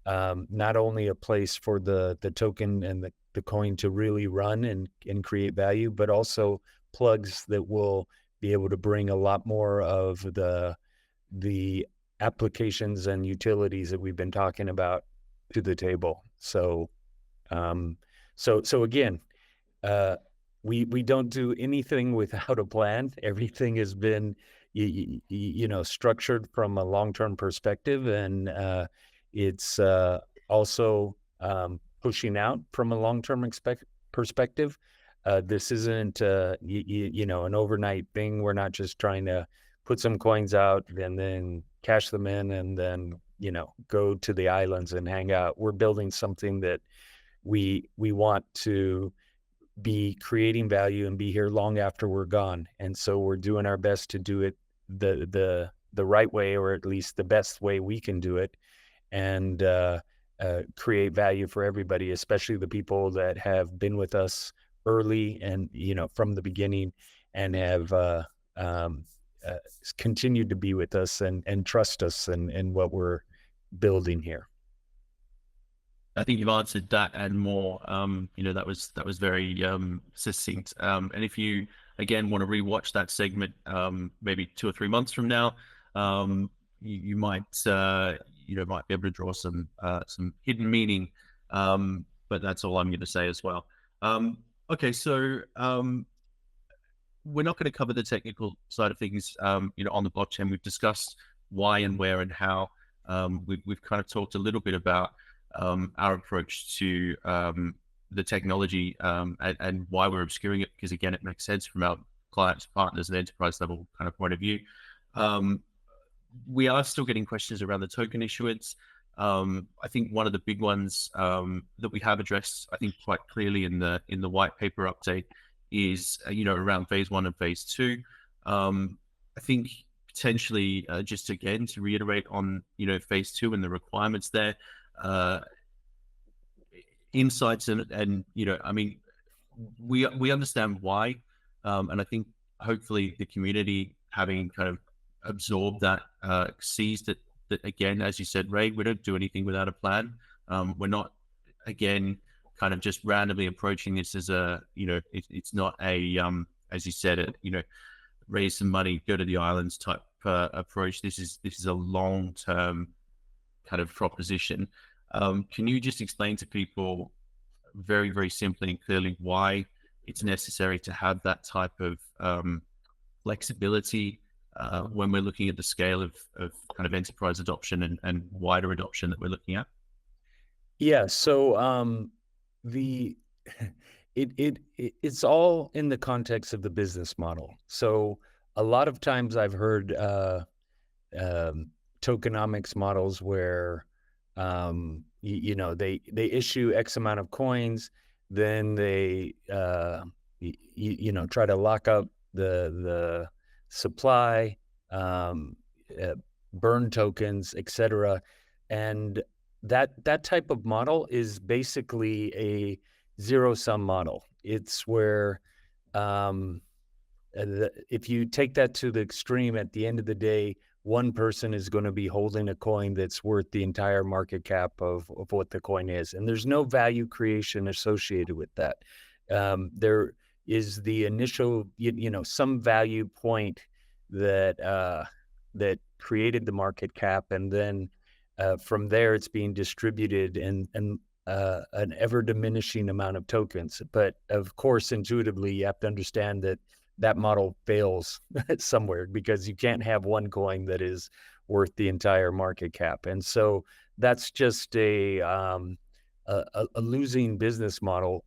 not only a place for the token and the coin to really run and create value, but also plugs that will be able to bring a lot more of the applications and utilities that we've been talking about to the table. So again, we don't do anything without a plan. Everything has been structured from a long-term perspective, and it's also pushing out from a long-term perspective. This isn't an overnight thing. We're not just trying to put some coins out and then cash them in and then go to the islands and hang out. We're building something that we want to be creating value and be here long after we're gone. And so we're doing our best to do it the right way, or at least the best way we can do it, and create value for everybody, especially the people that have been with us early and from the beginning, and have continued to be with us and trust us and what we're building here. I think you've answered that and more. That was very succinct. And if you again want to rewatch that segment, maybe 2 or 3 months from now, you might might be able to draw some hidden meaning. But that's all I'm going to say as well. Okay, so we're not going to cover the technical side of things. On the blockchain, we've discussed why and where and how. We've kind of talked a little bit about our approach to the technology and why we're obscuring it, because again, it makes sense from our clients, partners, and enterprise level kind of point of view. We are still getting questions around the token issuance. I think one of the big ones that we have addressed, I think quite clearly in the white paper update, is around phase 1 and phase 2. I think potentially just again to reiterate on phase 2 and the requirements there. Insights and we understand why, and I think hopefully the community, having kind of absorbed that, sees that again, as you said, Ray, we don't do anything without a plan. We're not again kind of just randomly approaching this as a it's not a as you said, raise some money, go to the islands type approach. This is a long-term kind of proposition. Can you just explain to people very, very simply and clearly why it's necessary to have that type of flexibility when we're looking at the scale of kind of enterprise adoption and wider adoption that we're looking at? Yeah. So it's all in the context of the business model. So a lot of times I've heard tokenomics models where they issue X amount of coins, then they try to lock up the supply, burn tokens, etc. And that type of model is basically a zero-sum model. It's where if you take that to the extreme, at the end of the day, one person is going to be holding a coin that's worth the entire market cap of what the coin is. And there's no value creation associated with that. There is the initial, some value point that created the market cap. And then from there, it's being distributed and an ever diminishing amount of tokens. But of course, intuitively, you have to understand that model fails somewhere, because you can't have one coin that is worth the entire market cap. And so that's just a losing business model.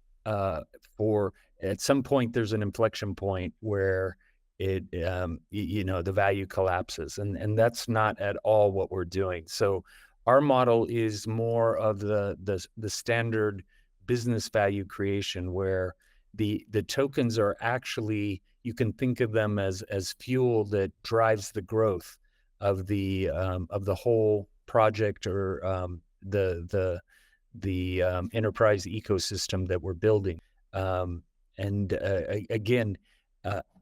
For at some point, there's an inflection point where it, the value collapses, and that's not at all what we're doing. So our model is more of the standard business value creation, where the tokens are actually, you can think of them as fuel that drives the growth of the whole project, or the enterprise ecosystem that we're building. And again,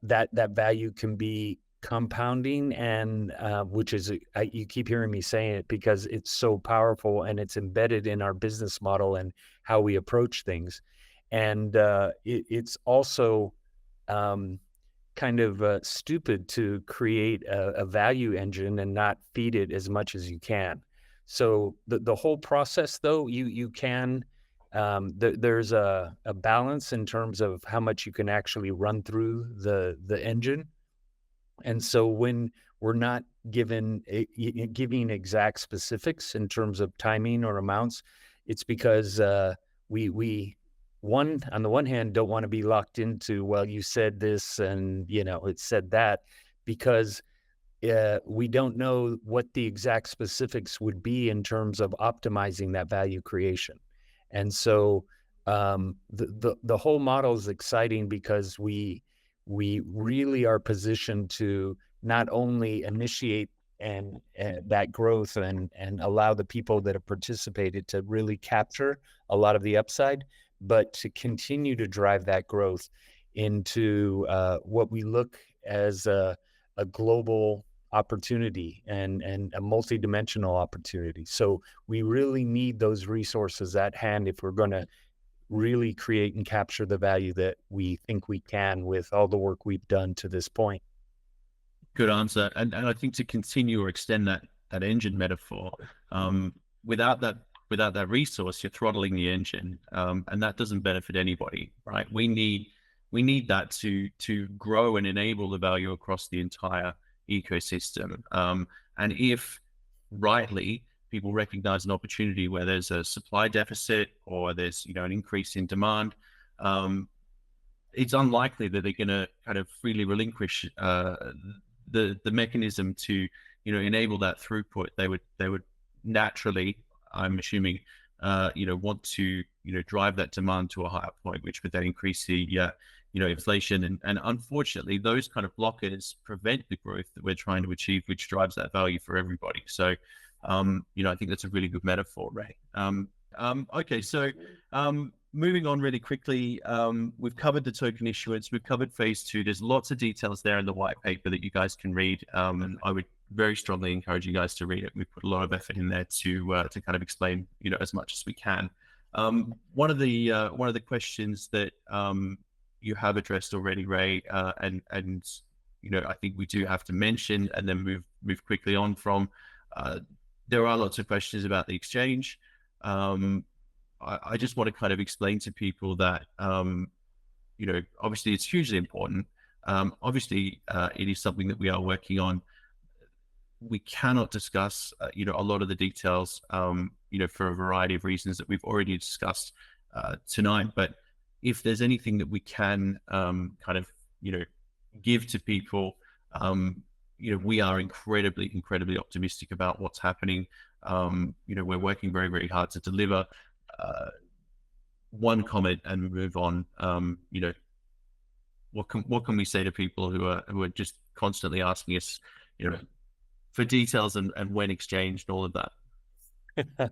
that value can be compounding, and which is, you keep hearing me saying it because it's so powerful and it's embedded in our business model and how we approach things. And it's also kind of stupid to create a value engine and not feed it as much as you can. So the whole process, though, you can, there's a balance in terms of how much you can actually run through the engine. And so when we're not giving exact specifics in terms of timing or amounts, it's because we on the one hand don't want to be locked into, well, you said this and it said that, because we don't know what the exact specifics would be in terms of optimizing that value creation. And so the whole model is exciting because we really are positioned to not only initiate and that growth and allow the people that have participated to really capture a lot of the upside, but to continue to drive that growth into what we look as a global opportunity and a multidimensional opportunity. So we really need those resources at hand if we're going to really create and capture the value that we think we can with all the work we've done to this point. Good answer. And I think to continue or extend that engine metaphor, without that resource, you're throttling the engine, and that doesn't benefit anybody, right? We need that to grow and enable the value across the entire ecosystem. And if rightly people recognize an opportunity where there's a supply deficit or there's an increase in demand, it's unlikely that they're going to kind of freely relinquish the mechanism to enable that throughput. They would naturally, I'm assuming, want to drive that demand to a higher point, which would then increase the inflation, and unfortunately those kind of blockers prevent the growth that we're trying to achieve, which drives that value for everybody. So I think that's a really good metaphor, Ray. Okay, so moving on really quickly, we've covered the token issuance, we've covered phase 2. There's lots of details there in the white paper that you guys can read, and I would very strongly encourage you guys to read it. We've put a lot of effort in there to kind of explain as much as we can. One of the questions that you have addressed already, Ray, and I think we do have to mention and then move quickly on from. There are lots of questions about the exchange. I just want to kind of explain to people that obviously it's hugely important. Obviously, it is something that we are working on. We cannot discuss a lot of the details for a variety of reasons that we've already discussed tonight. But if there's anything that we can kind of give to people, we are incredibly optimistic about what's happening. We're working very, very hard to deliver. One comment and move on. What can we say to people who are just constantly asking us, for details and when exchanged and all of that?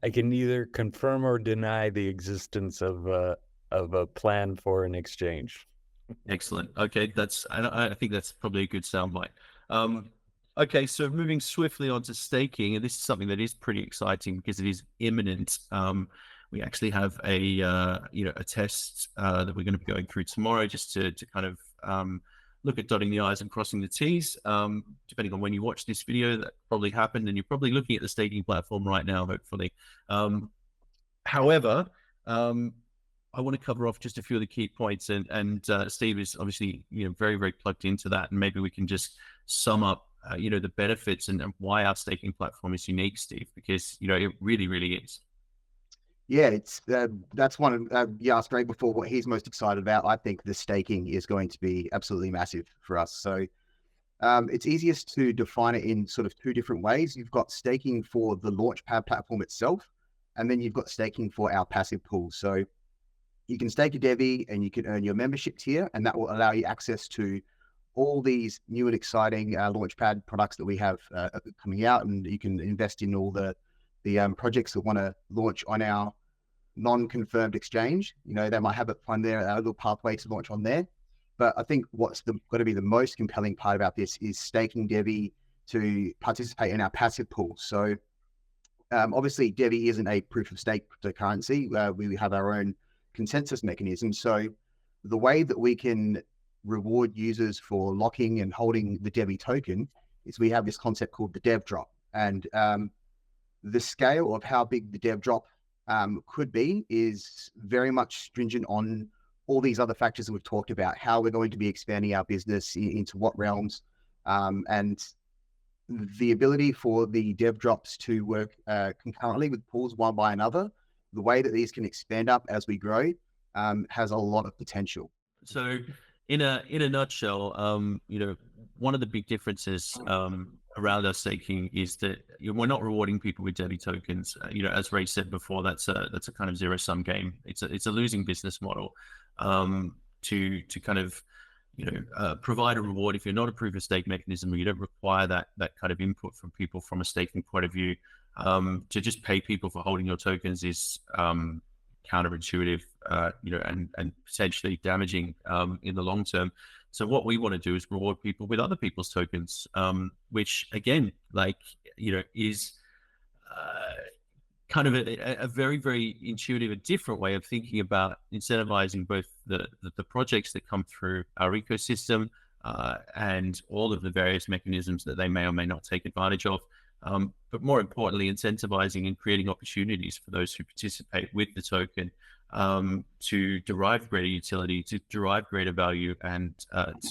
I can neither confirm or deny the existence of a plan for an exchange. Excellent. Okay, I think that's probably a good soundbite. Okay, so moving swiftly on to staking, and this is something that is pretty exciting because it is imminent. We actually have a test that we're going to be going through tomorrow, just to kind of look at dotting the I's and crossing the T's. Depending on when you watch this video, that probably happened, and you're probably looking at the staking platform right now, hopefully. However, I want to cover off just a few of the key points, and Steve is obviously very, very plugged into that, and maybe we can just sum up the benefits and why our staking platform is unique, Steve, because it really, really is. Yeah, it's that's one you asked Ray before what he's most excited about. I think the staking is going to be absolutely massive for us. So it's easiest to define it in sort of two different ways. You've got staking for the Launchpad platform itself, and then you've got staking for our passive pool. So you can stake a DevvE and you can earn your membership tier, and that will allow you access to all these new and exciting Launchpad products that we have coming out, and you can invest in all the projects that want to launch on our non-confirmed exchange. They might have it on there, a little pathway to launch on there. But I think what's going to be the most compelling part about this is staking DevvE to participate in our passive pool. So obviously, DevvE isn't a proof of stake cryptocurrency. We have our own consensus mechanism. So the way that we can reward users for locking and holding the DevvE token is we have this concept called the Devvdrop. And the scale of how big the Devvdrop could be is very much stringent on all these other factors that we've talked about, how we're going to be expanding our business into what realms, and the ability for the Devvdrops to work concurrently with pools one by another. The way that these can expand up as we grow has a lot of potential. So in a nutshell, one of the big differences around our staking is that we're not rewarding people with DevvE tokens. As Ray said before, that's a kind of zero-sum game. It's a losing business model to kind of provide a reward. If you're not a proof of stake mechanism, or you don't require that kind of input from people from a staking point of view, to just pay people for holding your tokens is counterintuitive, and potentially damaging in the long term. So what we want to do is reward people with other people's tokens, which again, is kind of a very, very intuitive, a different way of thinking about incentivizing both the projects that come through our ecosystem and all of the various mechanisms that they may or may not take advantage of. But more importantly, incentivizing and creating opportunities for those who participate with the token to derive greater utility, to derive greater value, and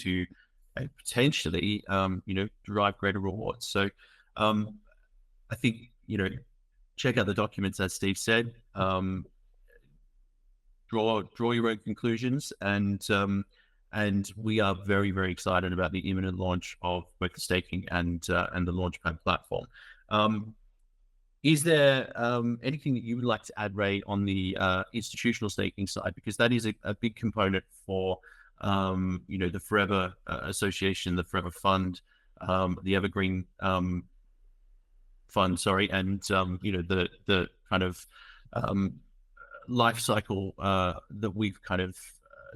to potentially, derive greater rewards. So I think, check out the documents, as Steve said, draw your own conclusions, and we are very, very excited about the imminent launch of both the staking and the Launchpad platform. Is there anything that you would like to add, Ray, on the institutional staking side? Because that is a big component for the Forever Association, the Forever Fund, the Evergreen Fund, sorry, and the kind of life cycle that we've kind of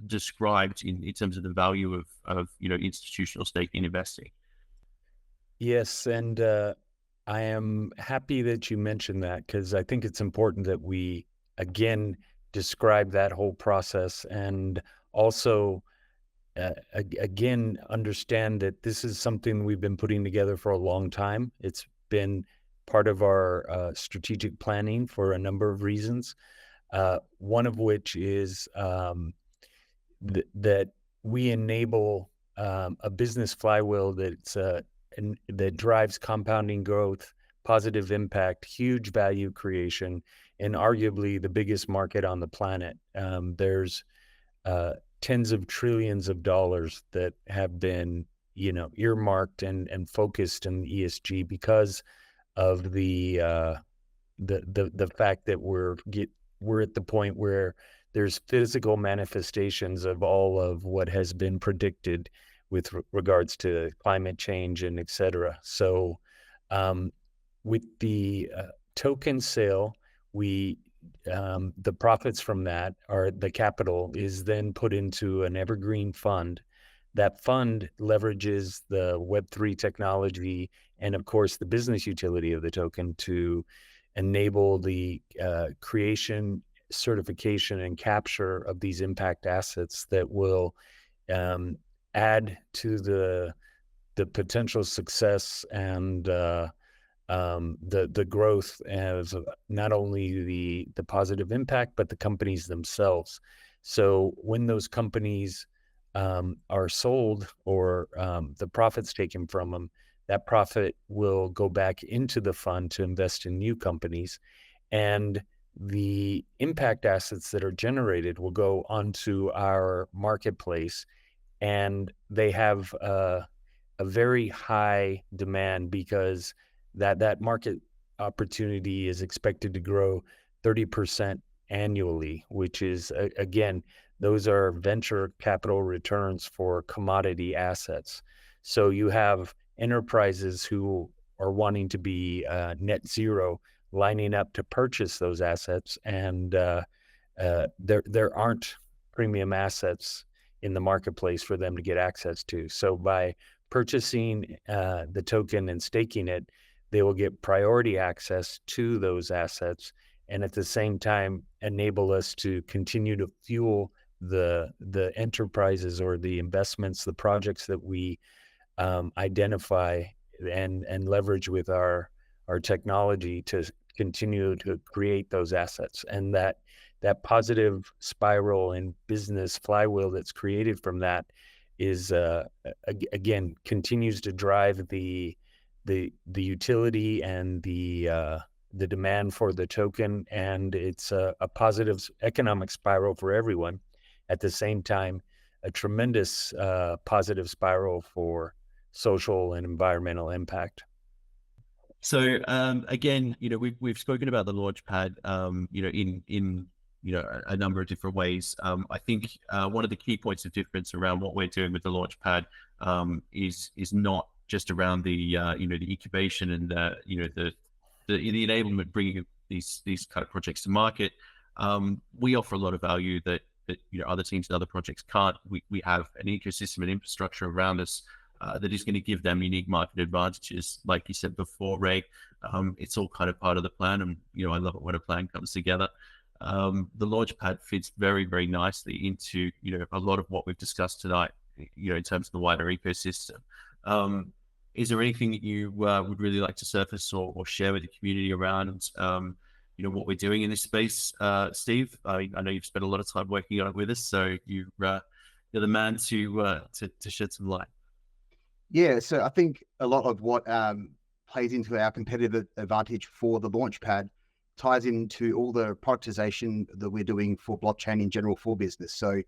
described in terms of the value of institutional staking investing. Yes, and I am happy that you mentioned that, because I think it's important that we again describe that whole process, and also again understand that this is something we've been putting together for a long time. It's been part of our strategic planning for a number of reasons. One of which is that we enable a business flywheel that drives compounding growth, positive impact, huge value creation, and arguably the biggest market on the planet. There's tens of trillions of dollars that have been, earmarked and focused in ESG because of the fact that we're at the point where there's physical manifestations of all of what has been predicted with regards to climate change and et cetera. So with the token sale, the profits from that, or the capital, is then put into an evergreen fund. That fund leverages the Web3 technology and, of course, the business utility of the token to enable the creation, certification, and capture of these impact assets that will add to the potential success and the growth of not only the positive impact, but the companies themselves. So when those companies are sold, or the profits taken from them, that profit will go back into the fund to invest in new companies, and the impact assets that are generated will go onto our marketplace, and they have a very high demand, because that market opportunity is expected to grow 30% annually, which is, again, those are venture capital returns for commodity assets. So you have enterprises who are wanting to be net zero lining up to purchase those assets, and there aren't premium assets in the marketplace for them to get access to. So by purchasing the token and staking it, they will get priority access to those assets, and at the same time enable us to continue to fuel the enterprises or the investments, the projects that we identify and leverage with our technology to continue to create those assets. And that positive spiral and business flywheel that's created from that is again continues to drive the utility and the demand for the token, and it's a positive economic spiral for everyone. At the same time, a tremendous positive spiral for social and environmental impact. So again, we've spoken about the Launchpad, in a number of different ways. I think one of the key points of difference around what we're doing with the Launchpad is not just around the the incubation and the enablement, bringing these kind of projects to market. We offer a lot of value that other teams and other projects can't. We have an ecosystem and infrastructure around us that is going to give them unique market advantages. Like you said before, Ray, it's all kind of part of the plan, and I love it when a plan comes together. The Launchpad fits very, very nicely into a lot of what we've discussed tonight, in terms of the wider ecosystem. Is there anything that you would really like to surface or share with the community around what we're doing in this space, Steve? I know you've spent a lot of time working on it with us, so you're the man to shed some light. Yeah, so I think a lot of what plays into our competitive advantage for the Launchpad ties into all the productization that we're doing for blockchain in general for business. So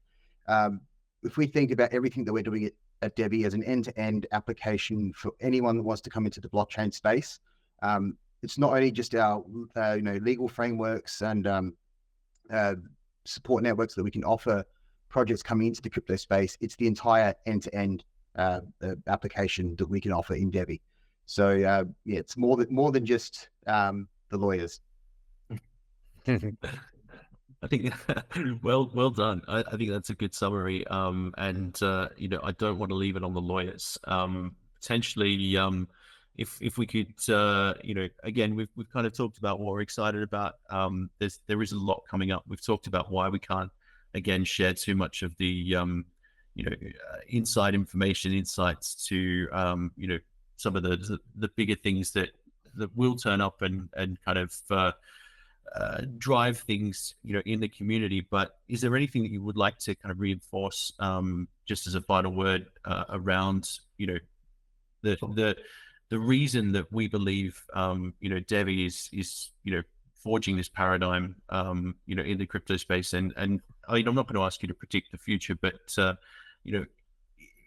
if we think about everything that we're doing at DevvE as an end-to-end application for anyone that wants to come into the blockchain space, it's not only just our legal frameworks and support networks that we can offer projects coming into the crypto space. It's the entire end-to-end application that we can offer in DevvE. So yeah, it's more than just the lawyers. I think well done. I think that's a good summary. And I don't want to leave it on the lawyers. Potentially, if we could, again, we've kind of talked about what we're excited about. There is a lot coming up. We've talked about why we can't again share too much of the inside information, insights to some of the bigger things that will turn up and kind of drive things in the community. But is there anything that you would like to kind of reinforce just as a final word around the reason that we believe DevvE is forging this paradigm in the crypto space? And I mean, I'm not going to ask you to predict the future, but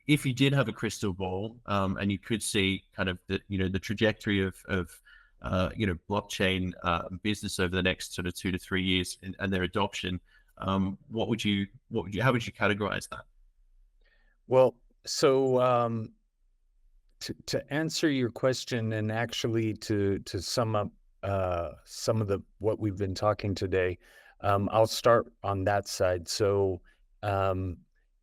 if you did have a crystal ball and you could see kind of the trajectory of blockchain business over the next sort of 2 to 3 years and their adoption, how would you categorize that? Well, so to answer your question, and actually to sum up some of what we've been talking today, I'll start on that side. So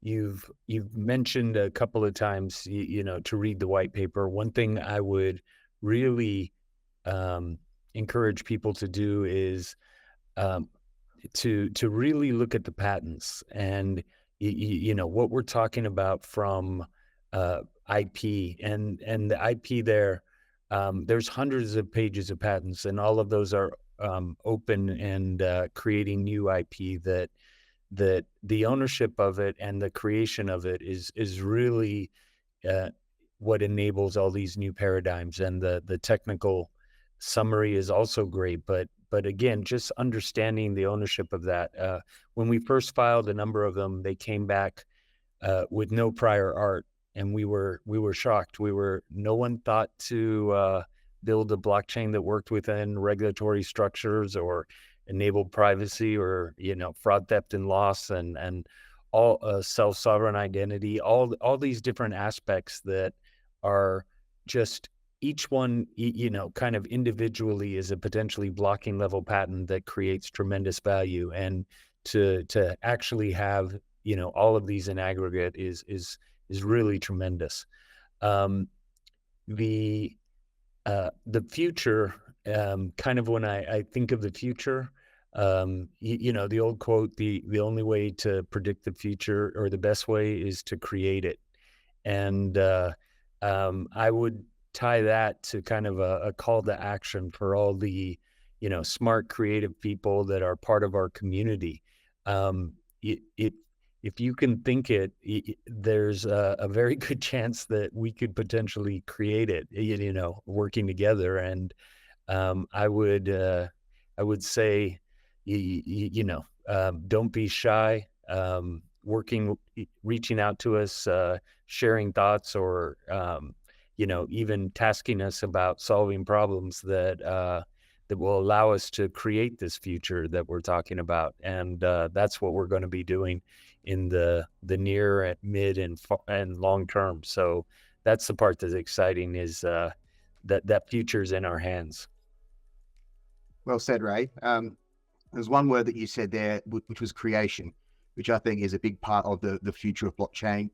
you've mentioned a couple of times to read the white paper. One thing I would really encourage people to do is to really look at the patents and what we're talking about from IP and the IP there. There's hundreds of pages of patents, and all of those are open and creating new IP that the ownership of it and the creation of it is really what enables all these new paradigms. And the technical summary is also great, but again, just understanding the ownership of that. When we first filed a number of them, they came back with no prior art, and we were shocked. No one thought to build a blockchain that worked within regulatory structures or enabled privacy or fraud, theft, and loss, and all self-sovereign identity, all these different aspects that are just each one kind of individually is a potentially blocking level patent that creates tremendous value. And to actually have all of these in aggregate is really tremendous. The future, kind of when I think of the future, the old quote, the only way to predict the future, or the best way, is to create it. And I would tie that to kind of a call to action for all the, smart, creative people that are part of our community. If you can think it, there's a very good chance that we could potentially create it, working together. And I would say, don't be shy. Reaching out to us, sharing thoughts, or even tasking us about solving problems that will allow us to create this future that we're talking about. And that's what we're going to be doing in the near, mid, and long term. So that's the part that's exciting, is that future's in our hands. Well said, Ray. There's one word that you said there, which was creation, which I think is a big part of the future of blockchain.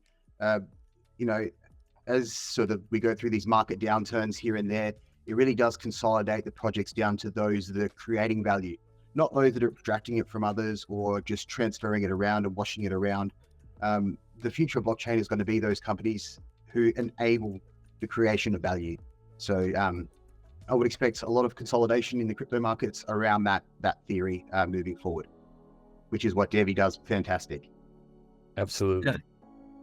As sort of we go through these market downturns here and there, it really does consolidate the projects down to those that are creating value, not those that are extracting it from others or just transferring it around and washing it around. The future of blockchain is going to be those companies who enable the creation of value. So I would expect a lot of consolidation in the crypto markets around that theory moving forward, which is what DevvE does fantastic. Absolutely. Yeah.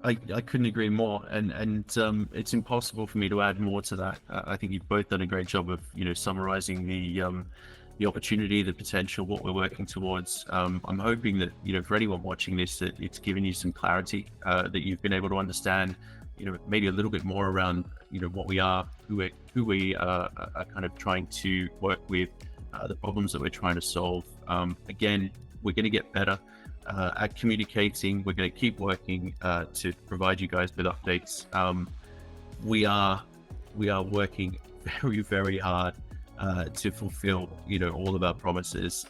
I couldn't agree more, and it's impossible for me to add more to that. I think you've both done a great job of summarizing the opportunity, the potential, what we're working towards. I'm hoping that for anyone watching this, that it's given you some clarity, that you've been able to understand maybe a little bit more around what we are, who we are kind of trying to work with, the problems that we're trying to solve. Again, we're going to get better at communicating. We're going to keep working to provide you guys with updates. We are working very, very hard to fulfill all of our promises,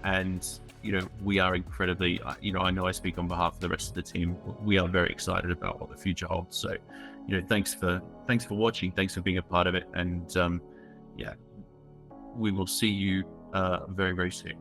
and we are incredibly, I know I speak on behalf of the rest of the team, we are very excited about what the future holds. So thanks for watching, thanks for being a part of it, and we will see you very, very soon.